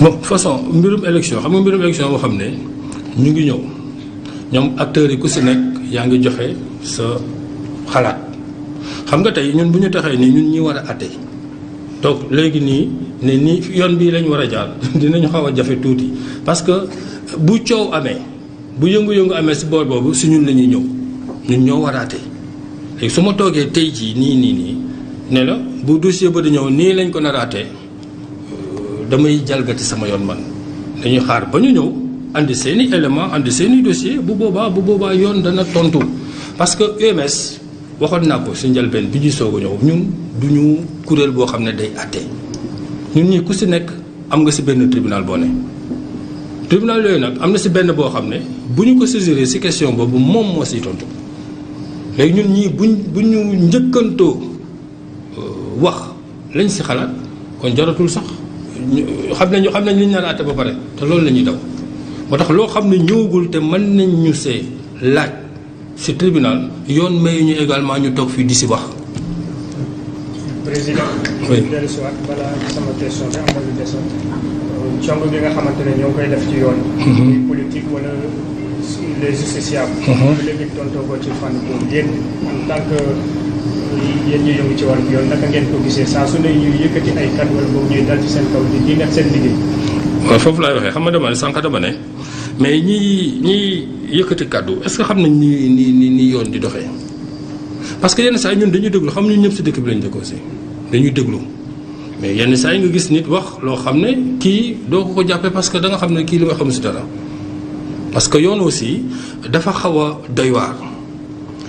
bon façon mbirum élection xam nga mbirum élection boo xam ne ñu ngi ñëw ñoom acteurs yi ku si nekk yaa ngi joxe sa xalaat xam nga tey ñun bu ñu taxee nii ñun ñi war a àtte donc léegi nii ne nii yoon bii lañ war a jaar dinañu xaw a jafe tuuti parce que bu coow amee bu yëngu-yëngu amee si boor boobu si ñun la ñuy ñëw ñun ñoo war a àtte léegi su ma toogee tey jii nii ne la bu dossier ba di ñëw nii lañ ko nar a àtte damay jalgati sama yoon man dañuy xaar ba ñu ñëw andi seeni élément andi seeni dossier bu boobaa yoon dana tontu parce que UMS waxoon naa ko si njëlbeen bi ñuy soog a ñëw ñun du ñu kuréel boo xam ne day àtte ñun ñii ku si nekk am nga si benn tribunal boo ne tribunal yooyu nag am na si benn boo xam ne bu ñu ko saisiree si question boobu moom moo siy tontu léegi ñun ñii bu ñu njëkkantoo wax lañ si xalaat kon jaratul sax xam nañ li ñu nar a àtte ba pare te loolu la ñuy daw moo tax loo xam ne ñëwagul te mën nañ ñu see laaj ci tribunal yoon mayu ñu également ñu toog fii di si wax. président. oui dellu si waat balaa sama question bi am na lu desoon cong bi nga xamante ne ñoo ngi koy def ci yoon. muy politique wala les justiciables. léegi tontoo ko ci fànn boobu yéen en tant que yéen ñu yëngu ci wàllu yoon naka ngeen ko gisee saa su ne ñuy yëkkati ay kàddu wala boobu ñuy dal ci seen kaw di nekk seen liggéey. waaw foofu laay waxee xam nga dama ne sànq dama ne mais ñi yëkkati kàddu est-ce que xam nañ ni yoon di doxee parce que yenn saa yi ñun dañuy déglu xam ñu ñëpp si dëkk bi lañ dëkk aussi dañuy déglu mais yenn saa yi nga gis nit wax loo xam ne kii doo ko jàppee parce que da nga xam ne kii li nga xam si dara parce que yoon aussi dafa xaw a doy waar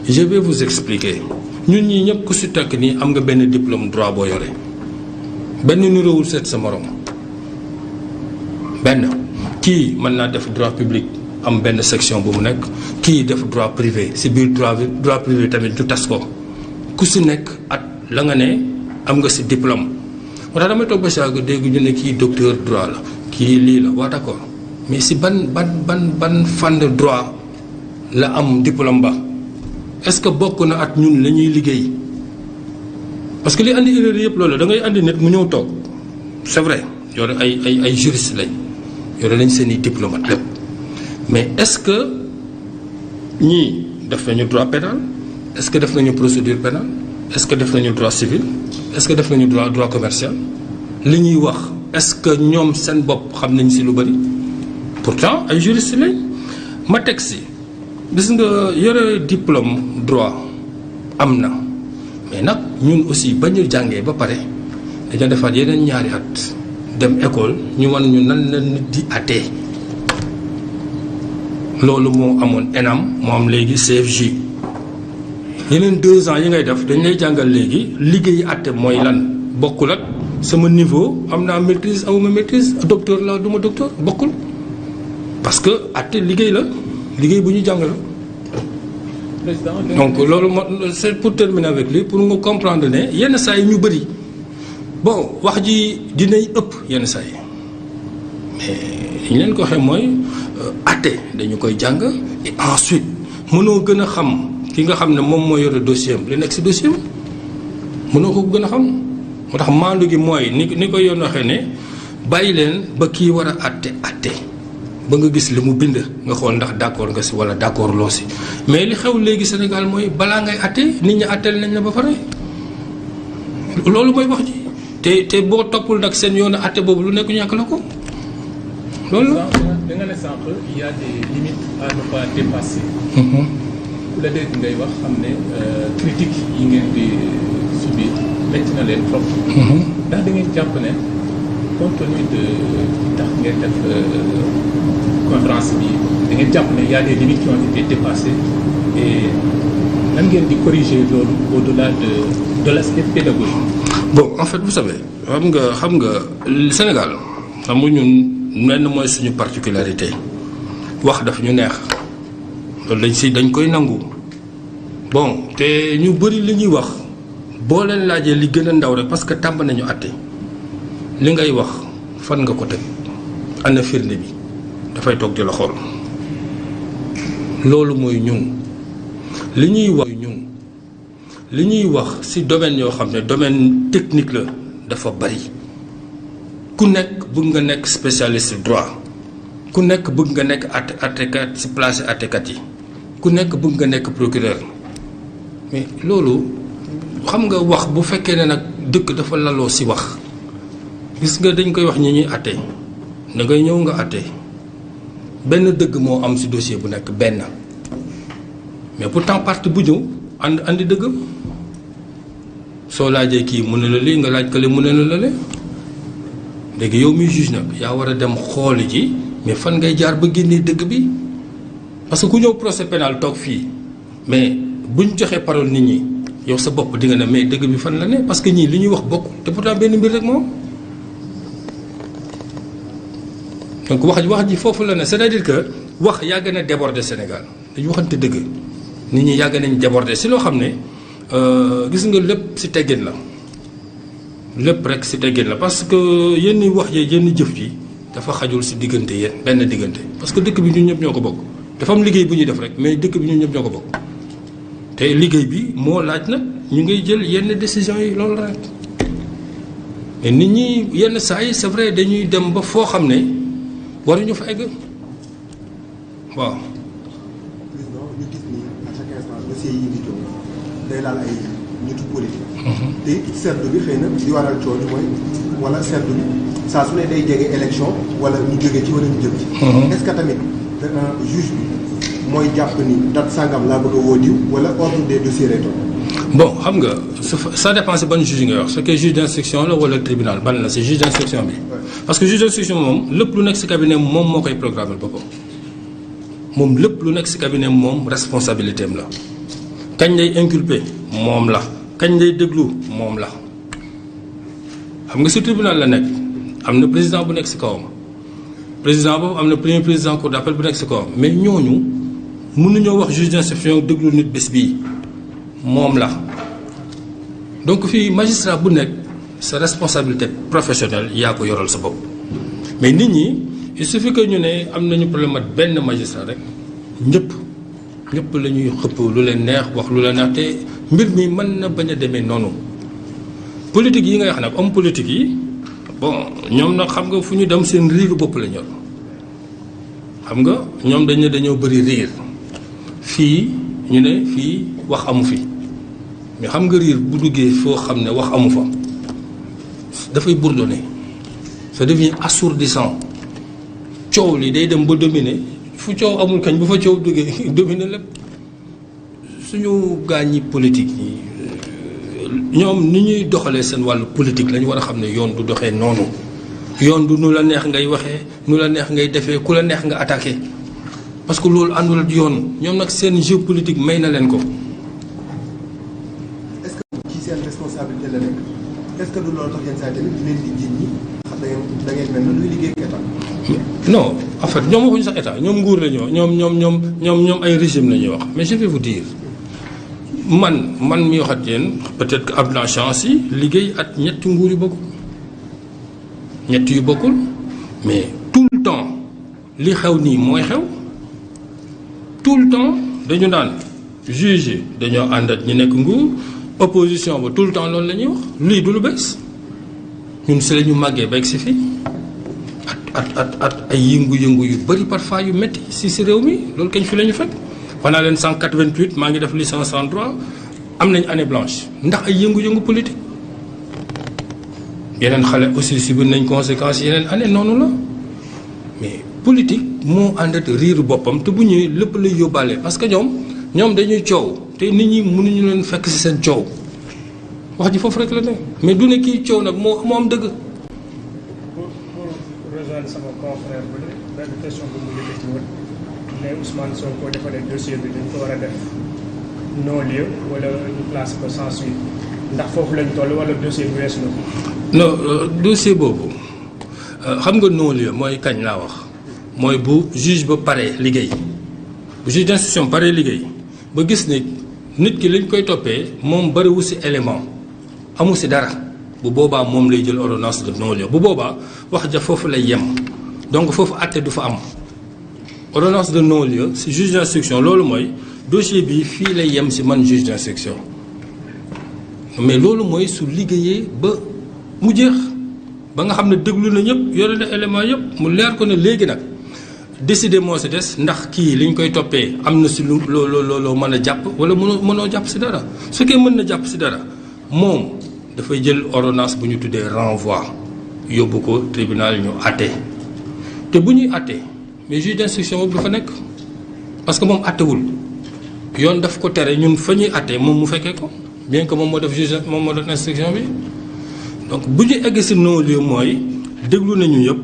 je vais vous expliquer ñun ñii ñëpp ku si tekk nii am nga benn diplôme droit boo yore benn niroowul seet sa morom benn kii mën naa def droit public am benn section bu mu nekk kii def droit privé si biir droit privé tamit du tas ko ku si nekk at la nga ne am nga si diplôme moo tax damay toog ba saa dégg ñu ne kii docteur droit la kii lii la waa d'accord mais si ban fànn droit la am diplôme ba est-ce que bokk na at ñun la ñuy liggéey parce que li andi erreur yëpp loolu da ngay andi nit mu ñëw toog c'est vrai yore ay juriste lañ yore nañ seen i diplomate lépp mais est-ce que ñii def nañu droit pénal est-ce que def nañu procédure pénale est-ce que def nañu droit civil est-ce que def nañu droit commercial li ñuy wax est-ce que ñoom seen bopp xam nañ si lu bari pourtant ay juriste lañ ma teg si gis nga yore diplôme droit am na mais nag ñun aussi ba ñu jàngee ba pare dañoo defaat yeneen ñaari at dem école ñu wan ñu nan la nit di àttee loolu moo amoon ENAM moo am léegi CFJ yeneen 2 ans yi ngay def dañ lay jàngal léegi liggéey àtte mooy lan bokkul ak sama niveau am naa maîtrise amuma maîtrise docteur la duma docteur bokkul parce que àtte liggéey la liggéey bu ñu jàng la donc loolu moo c'est pour terminer avec lui pour nga comprendre ne yenn saa yi ñu bëri bon wax ji dinay ëpp yenn saa yi mais ñu leen ko waxee mooy àtte dañu koy jàng et ensuite mënoo gën a xam ki nga xam ne moom moo yore dossier am li nekk si dossier am mënoo ko gën a xam moo tax maandu gi mooy ni ko yoon waxee ne bàyyi leen ba kii war a àtte ba nga gis li mu bind nga xool ndax d'accord nga si wala d'accord loo si mais li xew léegi Sénégal mooy balaa ngay àtte nit ñi àtteel nañ la ba pare loolu mooy wax ji te boo toppul nag seen yoonu àtte boobu lu nekk ñàkk la ko loolu la. da nga ne sànq il y a des limites à ne pas dépasser. ku la dégg ngay wax xam ne critique yi ngeen di subir métti na leen trop. ndax da ngeen jàpp ne compte tenu de tax ngeen def conférence bi da ngeen jàpp ne y a des limites qui ont été dépassées et nan ngeen di corriger loolu au-delà de l'aspect pédagogique. bon en fait vous savez xam nga Sénégal xam nga ñun lenn mooy suñu particularité wax daf ñu neex loolu dañ koy nangu bon te ñu bëri li ñuy wax boo leen laajee li gën a ndaw rek parce que tàmb nañu àtte li ngay wax fan nga ko teg ana firnde bi dafay toog di la xool loolu mooy ñun li ñuy wax ci domaine yoo xam ne domaine technique la dafa bari ku nekk bëgg nga nekk spécialiste droit ku nekk bëgg nga nekk àttekat ci place àttekat yi ku nekk bëgg nga nekk procureur mais loolu xam nga wax bu fekkee ne nag dëkk dafa laloo ci wax gis nga dañ koy wax ñi ñuy àtte da ngay ñëw nga àtte benn dëgg moo am ci dossier bu nekk benn mais pourtant partie bu ñëw andi dëggam soo laajee kii mu ne la lii nga laaj kële mu ne la le léegi yow miy juge nag yaa war a dem xooli ji mais fan ngay jaar ba génnee dëgg bi parce que ku ñëw procès pénal toog fii mais buñ joxee parole nit ñi yow sa bopp di nga ne mais dëgg bi fan la ne parce que ñii li ñuy wax bokk te pourtant benn mbir rek moom donc wax ji foofu la ne c'est-à-dire que wax yàgg na déborder Sénégal dañu waxante dëgg nit ñi yàgg nañ déborder si loo xam ne gis nga lépp si teggin la lépp rek si teggin la parce que yenn wax yi yenn jëf ji dafa xajul si diggante yéen benn diggante parce que dëkk bi ñun ñëpp ñoo ko bokk dafa am liggéey bu ñuy def rek mais dëkk bi ñun ñëpp ñoo ko bokk te liggéey bi moo laaj nag ñu ngay jël yenn décisions yi loolu rek mais nit ñi yenn saa yi c'est vrai dañuy dem ba foo xam ne waruñu fa egg waaw. président ñu gis ni à chaque instant dossier yi di coow day laal ay nitu politique. te it seetlu bi xëy na di waral coow mooy wala seetlu bi saa su ne day jege élection wala ñu jógee ci wala ñu jëm ci. est-ce que tamit juge bi mooy jàpp ni date sangam laa bëgg a woo diw wala ordre des dossiers lay toog. bon xam nga ça dépend si ban juge nga wax c'est que juge d'instruction la wala tribunal ban la c'est juge d'instruction bi. parce que juge d'instruction moom lépp lu nekk si cabinet moom moo koy programmer boppam moom lépp lu nekk si cabinet moom responsabilité am la kañ lay inculper moom la kañ lay déglu moom la xam nga si tribunal la nekk am na président bu nekk si kawam président boobu am na premier président cour d'appel bu nekk si kawam mais ñooñu mënuñoo wax juge d'instruction déglu nit bés bii moom la donc fii magistrat bu nekk sa responsabilité professionnelle yaa ko yoral sa bopp mais nit ñi il suffit que ñu ne am nañu problème ak benn magistrat rek ñëpp ñëpp la ñuy xëpp lu leen neex wax lu leen neex te mbir mi mën na bañ a demee noonu politique yi ngay wax nag homme politique yi bon ñoom nag xam nga fu ñu dem seen riiru bopp la ñor xam nga ñoom dañ ne dañoo bëri riir fii ñu ne fii wax amu fi mais xam nga riir bu duggee foo xam ne wax amu fa dafay bourdonner ça devient assourdissant coow li day dem ba dominer fu coow amul kañ bu fa coow duggee dominer lépp suñu gaañi politique yi ñoom ni ñuy doxalee seen wàllu politique la ñu war a xam ne yoon du doxee noonu yoon du nu la neex ngay waxee nu la neex ngay defee ku la neex nga attaqué parce que loolu àndul ak yoon ñoom nag seen jeu politique may na leen ko. est-ce que ci seen responsabilité la nekk est-ce que du loolu tax yenn saa yi tamit di leen di jiiñ ñi xam da ngeen mel na luy liggéey ak état. non en fait ñoom waxuñu sax état ñoom nguur la ñu wax ñoom ay régime la ñuy wax mais je vais vous dire man mi wax ak yéen peut-être que am naa chance yi liggéey ak ñetti nguur yu bokkul ñett yu bokkul mais tout le temps li xew nii mooy xew tout le temps dañu naan juge dañoo ànd ak ñi nekk nguur opposition ba tout le temps loolu la ñuy wax lii du lu bees ñun si la ñu màggee ba egg si fii at ay yëngu-yëngu yu bëri parfois yu métti si réew mi loolu kañ fi la ñu fekk wax naa leen 188 maa ngi def licence 103 am nañ année blanche ndax ay yëngu-yëngu politique yeneen xale aussi subir nañ conséquences yeneen année noonu la mais politique moo àndat riiru boppam te bu ñëwee lépp lay yóbbaale parce que ñoom dañuy coow te nit ñi mënuñu leen fekk ci seen coow wax ji foofu rek la ne mais du ne kii coow nag moo am dëgg. pour rejoindre sama confrère bu benn question bu mu yëkkati woon ne Ousmane Sonko defalee dossier bi dañ ko war a def non-lieu wala ñu classe ko sans suite ndax foofu lañ toll wala dossier bi weesu na ko. non dossier boobu xam nga non-lieu mooy kañ laa wax mooy bu juge ba paree liggéey bu juge d'instruction paree liggéey ba gis ne nit ki liñ koy toppee moom bariwu ci élément amu ci dara bu boobaa moom lay jël ordonnance de non-lieu bu boobaa wax ja foofu lay yem donc foofu àtte du fa am ordonnance de non-lieu ci juge d'instruction loolu mooy dossier bi fii lay yem ci man juge d'instruction mais loolu mooy su liggéeyee ba mu jeex ba nga xam ne déglu na ñëpp yore na élément yëpp mu leer ko ne léegi nag décider moo ci des ndax kii liñ koy toppee am na ci lu loo mën a jàpp wala mënoo jàpp ci dara su fekkee mën na jàpp ci dara moom dafay jël ordonnance bu ñu tuddee renvoi yóbbu ko tribunal ñu àtte te bu ñuy àtte mais juge d'instruction boobu dafa nekk parce que moom àttewul yoon daf ko tere ñun fa ñuy àtte moom mu fekkee ko bien que moom moo def juge moom moo def instruction bi donc bu ñu egg ci non-lieu mooy déglu nañu yëpp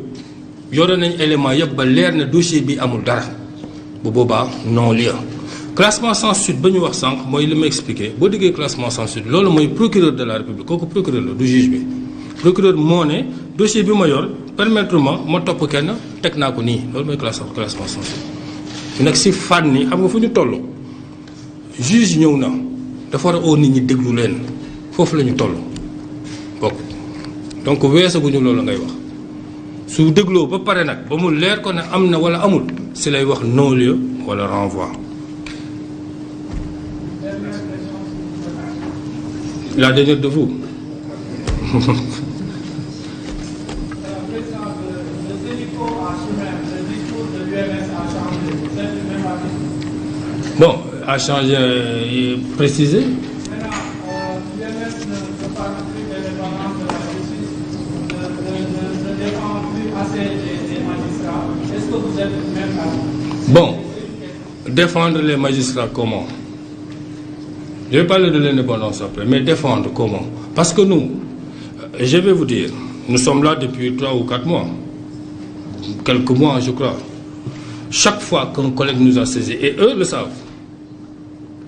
yore nañ élément yëpp ba leer na dossier bi amul dara bu boobaa non-lieu classement sans suite ba ñu wax sànq mooy li ma expliqué boo déggee classement sans suite loolu mooy procureur de la république kooku procureur la du juge bi procureur moo ne dossier bi ma yor permettre ma topp kenn teg naa ko nii loolu mooy classement sans suite nag ci fànn yi xam nga fu ñu toll juge ñëw na dafa war a oo nit ñi déglu leen foofu la ñu toll bokk donc weesaguñu loolu ngay wax su dégloo ba pare nag ba mu leer ko ne am na wala amul ci lay wax non-lieu wala renvoi. La dernière de vous. Bon, a changé, précisé. Bon, défendre les magistrats comment? Je vais parler de l'indépendance après, mais défendre comment? Parce que nous, je vais vous dire, nous sommes là depuis 3 ou 4 mois, quelques mois je crois. Chaque fois qu'un collègue nous a saisi, et eux le savent,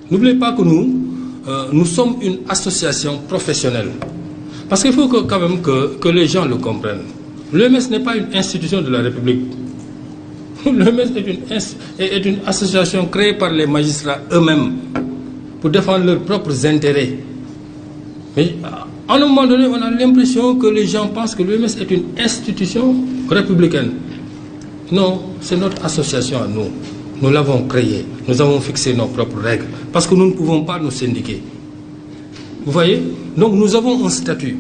n'oubliez pas que nous sommes une association professionnelle. Parce qu'il faut quand même que les gens le comprennent. L'EMS n'est pas une institution de la République. L'EMS est une association créée par les magistrats eux-mêmes pour défendre leurs propres intérêts. Mais à un moment donné, on a l'impression que les gens pensent que l'EMS est une institution républicaine. Non, c'est notre association à nous. Nous l'avons créé. Nous avons fixé nos propres règles. Parce que nous ne pouvons pas nous syndiquer. Vous voyez? Donc nous avons un statut.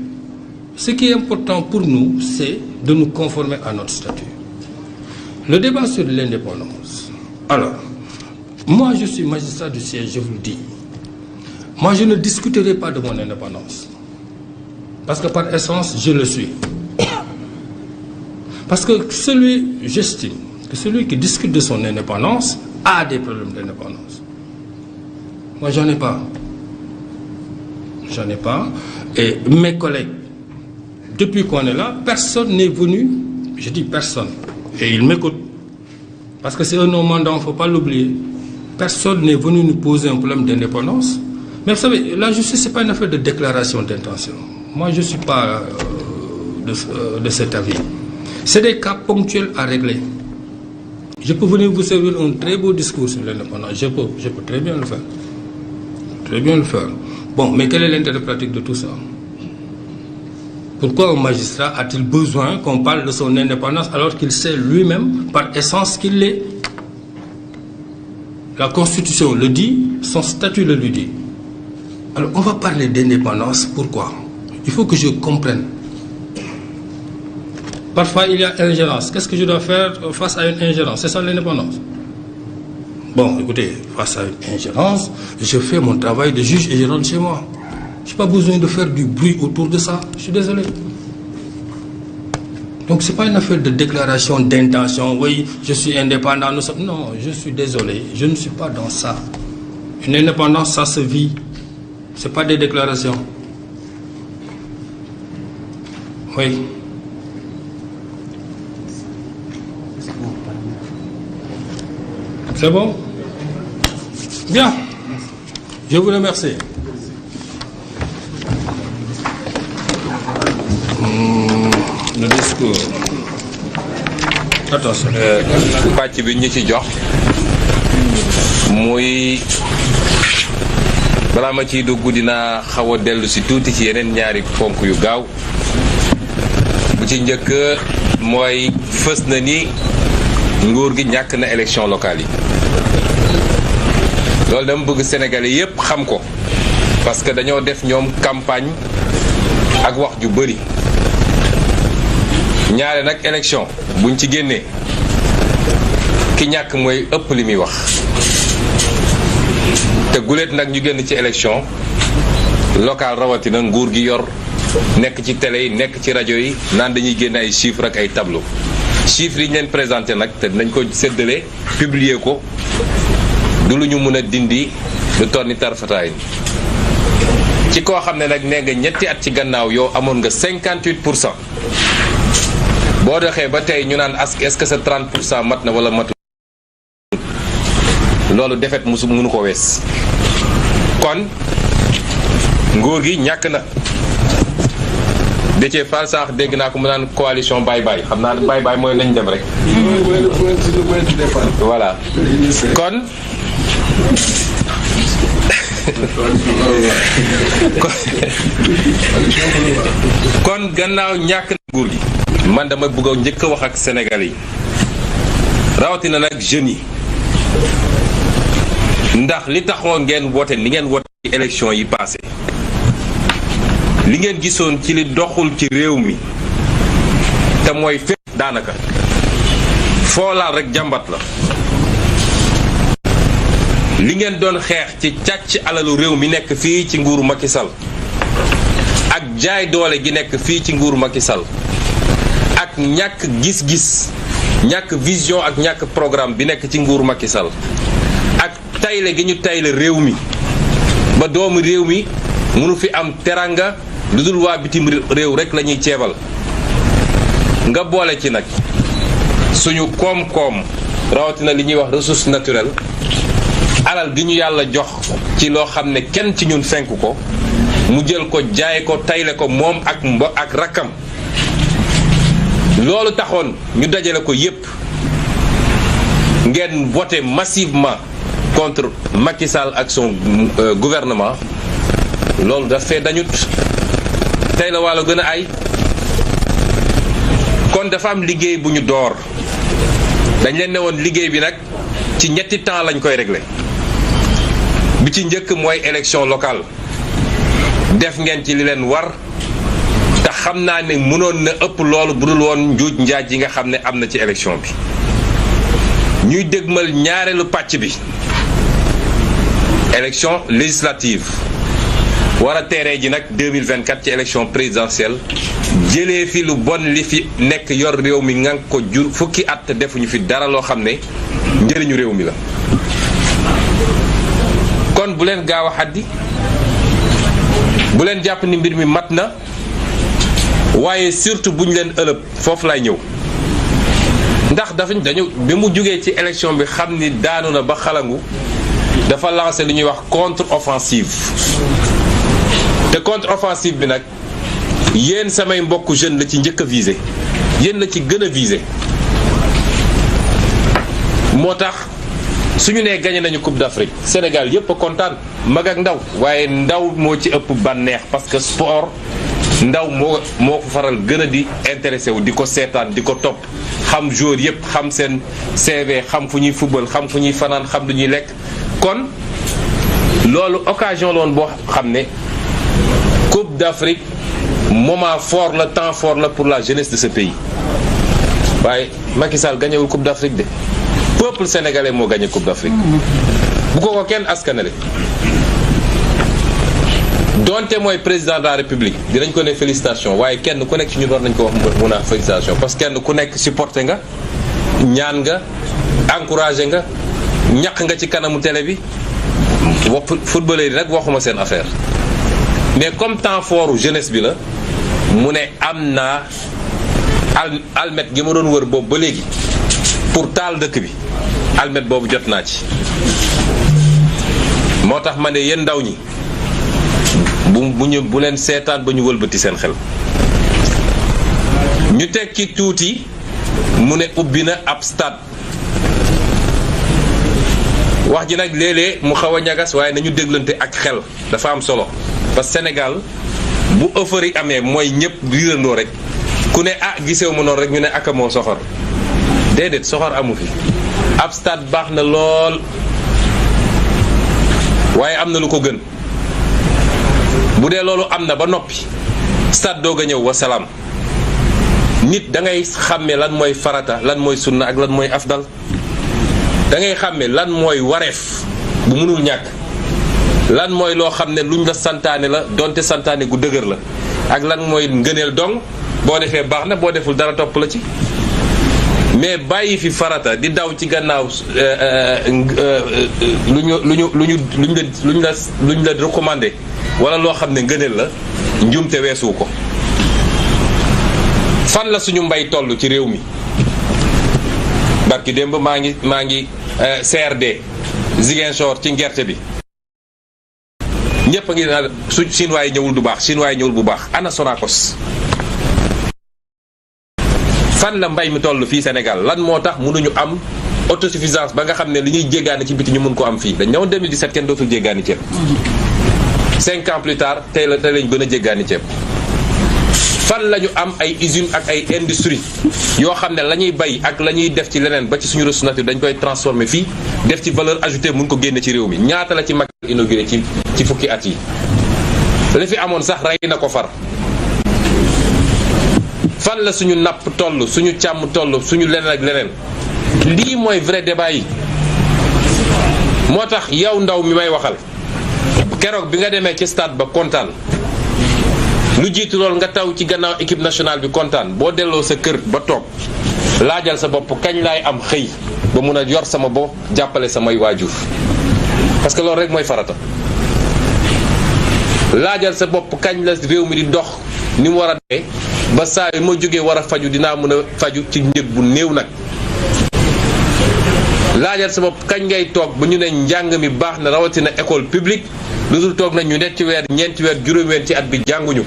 Ce qui est important pour nous, c'est de nous conformer à notre statut. Le débat sur l'indépendance. Alors, moi je suis magistrat du siège, je vous le dis. Moi je ne discuterai pas de mon indépendance. Parce que par essence, je le suis. Parce que j'estime que celui qui discute de son indépendance a des problèmes d'indépendance. Moi j'en ai pas. J'en ai pas. Et mes collègues, depuis qu'on est là, personne n'est venu, je dis personne, et ils m'écoutent, parce que c'est un non-mandat, il ne faut pas l'oublier. Personne n'est venu nous poser un problème d'indépendance. Mais vous savez, la justice, ce n'est pas une affaire de déclaration d'intention. Moi, je ne suis pas de cet avis. C'est des cas ponctuels à régler. Je peux venir vous servir un très beau discours sur l'indépendance. Je peux très bien le faire. Très bien le faire. Bon, mais quel est l'intérêt pratique de tout ça? Pourquoi un magistrat a-t-il besoin qu'on parle de son indépendance alors qu'il sait lui-même, par essence, qu'il l'est? La Constitution le dit, son statut le lui dit. Alors, on va parler d'indépendance, pourquoi? Il faut que je comprenne. Parfois, il y a ingérence. Qu'est-ce que je dois faire face à une ingérence? C'est ça l'indépendance. Bon, écoutez, face à une ingérence, je fais mon travail de juge et je rentre chez moi. Je n'ai pas besoin de faire du bruit autour de ça. Je suis désolé. Donc, ce n'est pas une affaire de déclaration d'intention. Oui, je suis indépendant. Non, je suis désolé. Je ne suis pas dans ça. Une indépendance, ça se vit. Ce n'est pas des déclarations. Oui. C'est bon? Bien. Je vous remercie. Le discours. Attention. pàcc bi ñu ci jox muy balaa ma ciy dugg dinaa xaw a dellu si tuuti ci yeneen ñaari ponk yu gaaw bu ci njëkk mooy fës na ni nguur gi ñàkk na élection locale yi loolu dama bëgg Sénégalais yépp xam ko parce que dañoo def ñoom campagne ak wax ju bari ñaare nag élection buñ ci génnee ki ñàkk mooy ëpp li muy wax te guléet nag ñu génn ci élection locale rawatina nguur gi yor nekk ci télé yi nekk ci rajo yi naan dañuy génne ay chiffres ak ay tableau chiffres yi ñu leen présenté nag te dinañ ko séddale publier ko du lu ñu mën a dindi lu toll ni tarfataay ci koo xam ne nag nee nga ñetti at ci gannaaw yow amoon nga 58%. boo doxee ba tey ñu naan est-ce que sa 30% mat na wala matul loolu defet mënu ko wees kon nguur gi ñàkk na Déthié Fall sax dégg naa ko mu naan coalition bye bye xam naa bye bye mooy nañ dem rek voilà kon kon gannaaw ñàkk na nguur gi man dama bëgg a njëkk a wax ak Sénégalais yi rawatina nag jeunes yi ndax li taxoon ngeen woote li ngeen woote ci élection yi passé li ngeen gisoon ci li doxul ci réew mi te mooy fépp daanaka foo laal rek jàmbat la li ngeen doon xeex ci càcc alalu réew mi nekk fii ci nguuru Macky Sall ak jaay doole gi nekk fii ci nguuru Macky Sall ak ñàkk gis-gis ñàkk vision ak ñàkk programme bi nekk ci nguuru Macky Sall ak tayle gi ñu tayle réew mi ba doomu réew mi mënu fi am teranga lu dul waa bitim réew rek la ñuy ceebal nga boole ci nag suñu koom-koom rawatina li ñuy wax ressource naturelle alal gi ñu yàlla jox ci loo xam ne kenn ci ñun fenk ko mu jël ko jaay ko tayle ko moom ak rakkam loolu taxoon ñu dajale ko yépp ngeen voté massivement contre Macky Sall ak son gouvernement loolu dafay dañut tey la wàllu gën a ay kon dafa am liggéey bu ñu door dañ leen ne woon liggéey bi nag ci ñetti temps lañ koy régler bi ci njëkk mooy élection locale def ngeen ci li leen war te xam naa ne mënoon na ëpp loolu bu dul woon njuuj njaaj yi nga xam ne am na ci élection bi ñuy dégmal ñaareelu pàcc bi élection législative war a teeree ji nag 2024 ci élection présidentielle jëlee fi lu bon li fi nekk yor réew mi nga ko jur fukki at defuñu fi dara loo xam ne njëriñu réew mi la kon bu leen gaaw a xaddi bu leen jàpp ni mbir mi mat na waaye surtout bu ñu leen ëlëb foofu lay ñëw ndax dañu bi mu jógee ci élection bi xam ni daanu na ba xalangu dafa lancé lu ñuy wax contre-offensive te contre-offensive bi nag yéen samay mbokku jeune la ci njëkk a visé yéen la ci gën a visé moo tax suñu nee gagné nañu Coupe d'Afrique Sénégal yépp a kontaan mag ak ndaw waaye ndaw moo ci ëpp bànneex parce que sport ndaw moo ko faral gën a di intéressé wu di ko seetaan di ko topp xam joueur yépp xam seen CV xam fu ñuy football xam fu ñuy fanaan xam lu ñuy lekk kon loolu occasion la woon boo xam ne Coupe d'Afrique moment fort la temps fort la pour la jeunesse de ce pays waaye Macky Sall gañewul Coupe d'Afrique de peuple sénégalais moo gagné Coupe d'Afrique bu ko kenn askanale donte mooy président de la République dinañ ko ne félicitation waaye kenn ku nekk ci ñun war nañ ko wax mun a félicitation parce que kenn ku nekk supporté nga ñaan nga encouragé nga ñaq nga ci kanamu télé bi footballeur yi nag waxuma seen affaire mais comme temps fort jeunesse bi la mu ne am naa almet gi ma doon wër boobu ba léegi pour taal dëkk bi almet boobu jot naa ci moo tax ma ne yéen ndaw ñi bu leen seetaan ba ñu wëlbati seen xel ñu teg ci tuuti mu ne ubbi na ab stade wax ji nag léeg-léeg mu xaw a ñagas waaye nañu déglante ak xel dafa am solo parce que Sénégal bu euphorie amee mooy ñëpp riirandoo rek ku ne gisew ma noonu rek ñu ne aka moo soxor déedéet soxor amu fi ab stade baax na lool waaye am na lu ko gën bu dee loolu am na ba noppi stade doog a ñëw wasalaam nit da ngay xàmme lan mooy farata lan mooy sunna ak lan mooy afdal da ngay xàmme lan mooy wareef bu mënul ñàkk lan mooy loo xam ne luñ la santaane la donte santaane gu dëgër la ak lan mooy ngëneel dong boo defee baax na boo deful dara topp la ci mais bàyyi fi farata di daw ci gannaaw luñ la recommandé wala loo xam ne ngëneel la njuumte weesu ko fan la suñu mbay toll ci réew mi barki démb maa ngi CRD Ziguinchor ci ngerte bi ñëpp a ngi naan su chinois yi ñëwul du baax chinois yi ñëwul bu baax ana Sonacos fan la mbay mi toll fii Sénégal lan moo tax mënuñu am autosuffisance ba nga xam ne li ñuy jéggaani ci biti ñu mën ko am fii dañ ñëwoon 2017 kenn dootul jéggaani ceeb 5 ans plus tard tey lañ gën a jéggaani ceeb fan la ñu am ay usines ak ay industrie yoo xam ne la ñuy bay ak la ñuy def ci leneen ba ci suñu ressource naturelle dañ koy transformer fii def ci valeur ajoutée mun ko génne ci réew mi ñaata la ci mag inauguré ci fukki at yi li fi amoon sax rey na ko far fan la suñu napp toll suñu càmm toll suñu leneen ak leneen lii mooy vrai débat yi moo tax yow ndaw mi may waxal keroog bi nga demee ci stade ba kontaan lu jiitu loolu nga taw ci gannaaw équipe nationale bi kontaan boo delloo sa kër ba toog laajal sa bopp kañ laay am xëy ba mun a yor sama bopp jàppale samay waajur parce que loolu rek mooy farata laajal sa bopp kañ la réew mi di dox ni mu war a dee ba saa yu ma jógee war a faju dinaa mën a faju ci njëg bu néew nag laajal sa bopp kañ ngay toog ba ñu ne njàng mi baax na rawatina école publique lu dul toog nañ ñu net ci weer ñeenti weer juróomi weer ci at bi jànguñu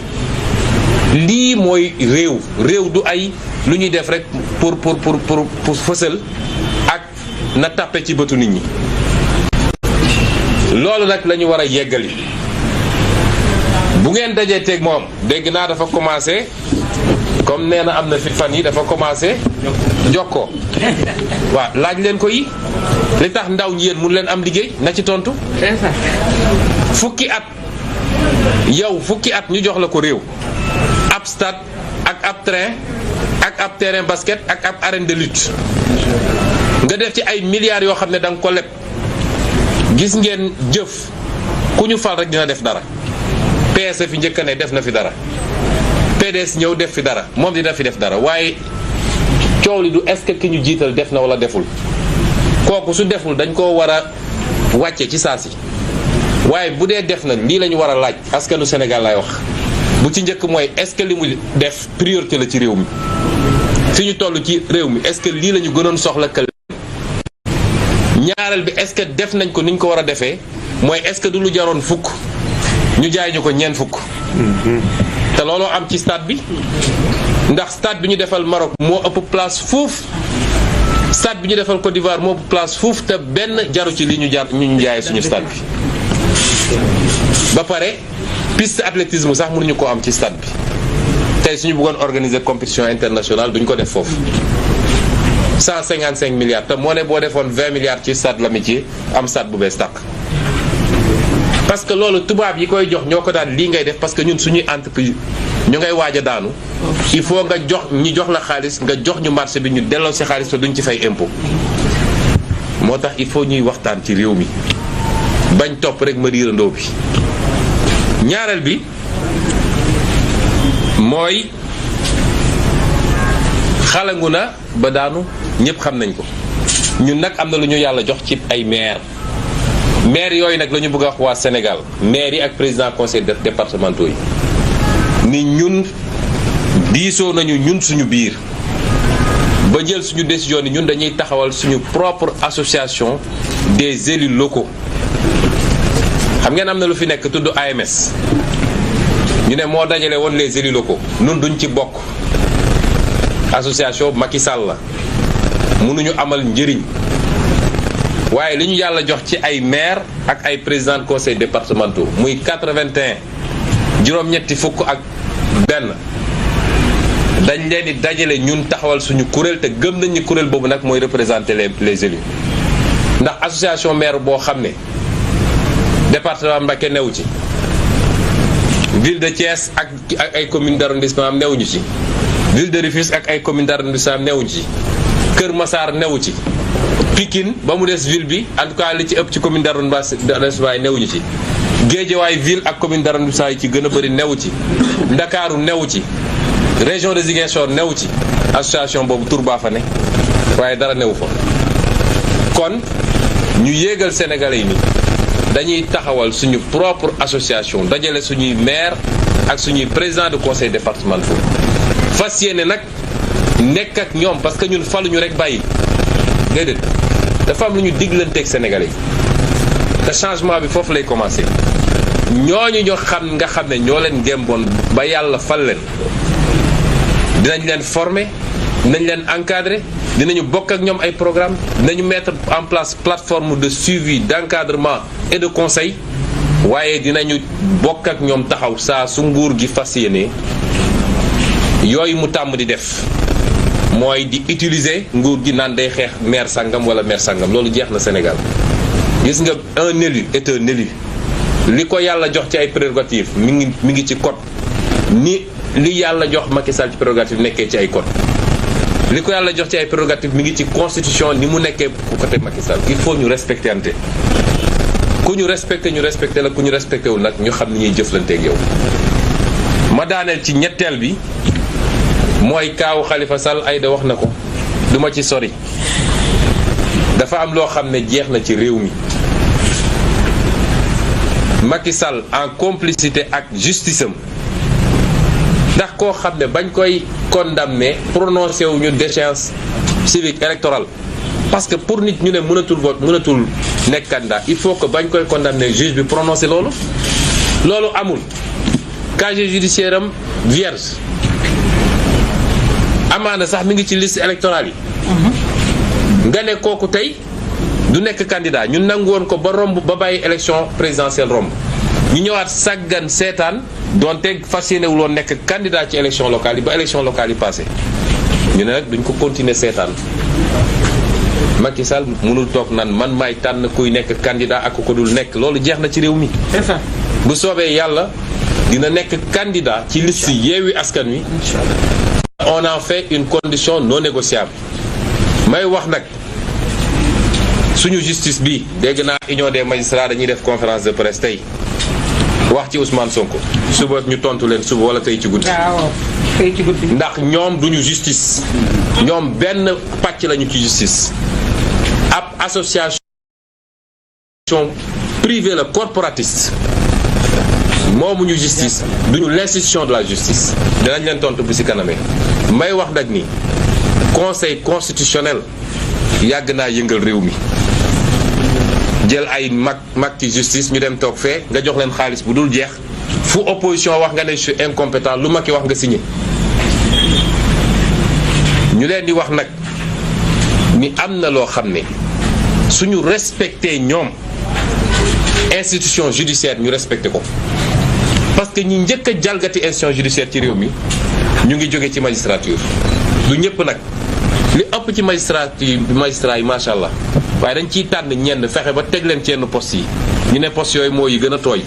lii mooy réew du ay lu ñuy def rek pour fësal ak na tàppe ci bëtu nit ñi loolu nag la ñu war a yeggali bu ngeen dajee teeg moom dégg naa dafa commencé comme nee na am na fi fan yi dafa commencé jokkoo waaw laaj leen ko yi li tax ndaw ñi yéen mun leen am liggéey na ci tontu. fukki at yow fukki at ñu jox la ko réew ab stade ak ab train ak ab terrain basket ak ab arène de lutte nga def ci ay milliards yoo xam ne da nga ko leb gis ngeen jëf ku ñu fal rek dina def dara. PS fi njëkk ne def na fi dara PDS ñëw def fi dara moom dina fi def dara waaye coow li du est-ce que ki ñu jiital def na wala deful kooku su deful dañ koo war a wàcce ci saa si waaye bu dee def na lii la ñu war a laaj askanu Sénégal lay wax bu ci njëkk mooy est-ce que li mu def priorité la ci réew mi fi ñu toll ci réew mi est-ce que lii la ñu gënoon soxla que ñaareel bi est-ce que def nañ ko ni ñu ko war a defee mooy est-ce que du lu jaroon fukk ñu jaay ñu ko ñeent fukk te looloo am ci stade bi ndax stade bi ñu defal Maroc moo ëpp place fuuf stade bi ñu defal Côte d'Ivoire moo ëpp place fuuf te benn jaru ci li ñu jaayee suñu stade bi ba pare piste athlétisme sax mënuñu koo am ci stade bi tey suñu bëggoon organiser compétition internationale duñ ko def foofu 155 milliards te moo ne boo defoon 20 milliards ci stade l'Amitié am stade bu bees tàq parce que loolu tubaab yi koy jox ñoo ko daan lii ngay def parce que ñun suñuy entreprise ñu ngay waaj a daanu il faut nga jox ñi jox la xaalis nga jox ñu marché bi ñu delloo si xaalis te duñ ci fay impôt moo tax il faut ñuy waxtaan ci réew mi bañ topp rek ma riirandoo bi ñaareel bi mooy xalangu na ba daanu ñëpp xam nañ ko ñun nag am na lu ñu yàlla jox ci ay maire yooyu nag la ñu bëgg a wax waa Sénégal maire yi ak président conseil départementaux yi ni ñun diisoo nañu ñun suñu biir ba jël suñu décision ni ñun dañuy taxawal suñu propre association des élus locaux xam ngeen am na lu fi nekk tudd AMS ñu ne moo dajale woon les élus locaux nun duñ ci bokk association Macky Sall la mënuñu amal njëriñ waaye li ñu yàlla jox ci ay maire ak ay président conseil départementaux muy 81 juróom-ñetti fukk ak benn dañ leen di dajale ñun taxawal suñu kuréel te gëm nañ ni kuréel boobu nag mooy représenter les élus ndax association maire boo xam ne département Mbacké newu ci ville de Thiès ak ay commune d'arrondissement am newuñu ci ville de Rufisque ak ay commune d'arrondissement am newuñu ci Kër Massar newu ci Pikine ba mu des ville bi en tout cas li ci ëpp ci commune d'arrondissement yi newuñu ci Guédiawaye ville ak commune d'arrondissement yi ci gën a bëri newu ci Ndakaaru newu ci région de Ziguinchor newu ci association boobu tur baa fa ne waaye dara newu fa kon ñu yéegal sénégalais yi ni dañuy taxawal suñu propre association dajale suñuy maire ak suñuy président de conseil départemental fas yéene nag nekk ak ñoom parce que ñun faluñu rek bàyyi déedéet dafa am lu ñu diglanteeg sénégalais yi te changement bi foofu lay commencer ñooñu ñoo xam nga xam ne ñoo leen gémboon ba yàlla fal leen dinañ leen former dinañ leen encadrer dinañu bokk ak ñoom ay programme dinañu mettre en place plateforme de suivi d'encadrement et de conseil waaye dinañu bokk ak ñoom taxaw saa su nguur gi fas yéene yooyu mu tàmm di def mooy di utiliser nguur gi naan day xeex maire sangam wala maire sangam loolu jeex na Sénégal gis nga un élu est un élu li ko yàlla jox ci ay prérogatives mi ngi ci code ni li yàlla jox Macky Sall ci prérogative nekkee ci ay code li ko yàlla jox ci ay prérogative mi ngi ci constitution ni mu nekkee côté Macky Sall il faut ñu respecter ante ku ñu respecté ñu respecté la ku ñu respecté wul nag ñu xam ni ñuy jëflanteeg yow. ma daaneel ci ñetteel bi mooy kaawu Khalifa Sall Aïda wax na ko du ma ci sori dafa am loo xam ne jeex na ci réew mi Macky Sall en complicité ak justice am ndax koo xam ne bañ koy condamné prononcé wu ñu déchéance civique électorale parce que pour nit ñu ne mënatul vote mënatul nekk candidat il faut que bañ koy condamné juge bi prononcé loolu amul casier judiciaire am vierge amaana sax mi ngi ci liste électorale yi nga ne kooku tey du nekk candidat ñun nangu woon ko ba romb ba bàyyi élection présidentielle romb ñu ñëwaat sàggan seetaan donte fas yéene wuloon nekk candidat ci élection locale yi ba élection locale yi passé ñu ne nag duñ ko continuer seetaan Macky Sall mënul toog naan man maay tànn kuy nekk candidat ak ko dul nekk loolu jeex na ci réew mi. c'est ça. bu soobee yàlla dina nekk candidat ci liste Yewwi Askan Wi. On en fait une condition non négociable. may wax nag suñu justice bi dégg naa union des magistrats dañuy def conférence de presse tey wax ci Ousmane Sonko suba ñu tontu leen suba wala tey ci guddi. waaw tey ci guddi. ndax ñoom duñu justice ñoom benn pàcc lañu ci justice ab association privée la corporatiste moomuñu justice duñu l'institution de la justice dinañ leen tontu bu ci kanamee may wax nag ni conseil constitutionnel yàgg naa yëngal réew mi jël ay mag ci justice ñu dem toog fee nga jox leen xaalis bu dul jeex fu opposition wax nga ne je suis incompétent lu Macky wax nga signé ñu leen di wax nag ni am na loo xam ne suñu respecté ñoom institution judiciaire ñu respecté ko parce que ñi njëkk a jalgati institution judiciaire ci réew mi ñu ngi jóge ci magistrature du ñëpp nag li ëpp ci magistrat yi macha allah waaye dañ ciy tànn ñenn fexe ba teg leen ci yenn poste yi ñu ne poste yooyu moo yi gën a tooy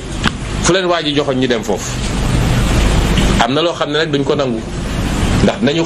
fu leen waa ji joxoon ñu dem foofu am na loo xam ne nag duñ ko nangu ndax nañu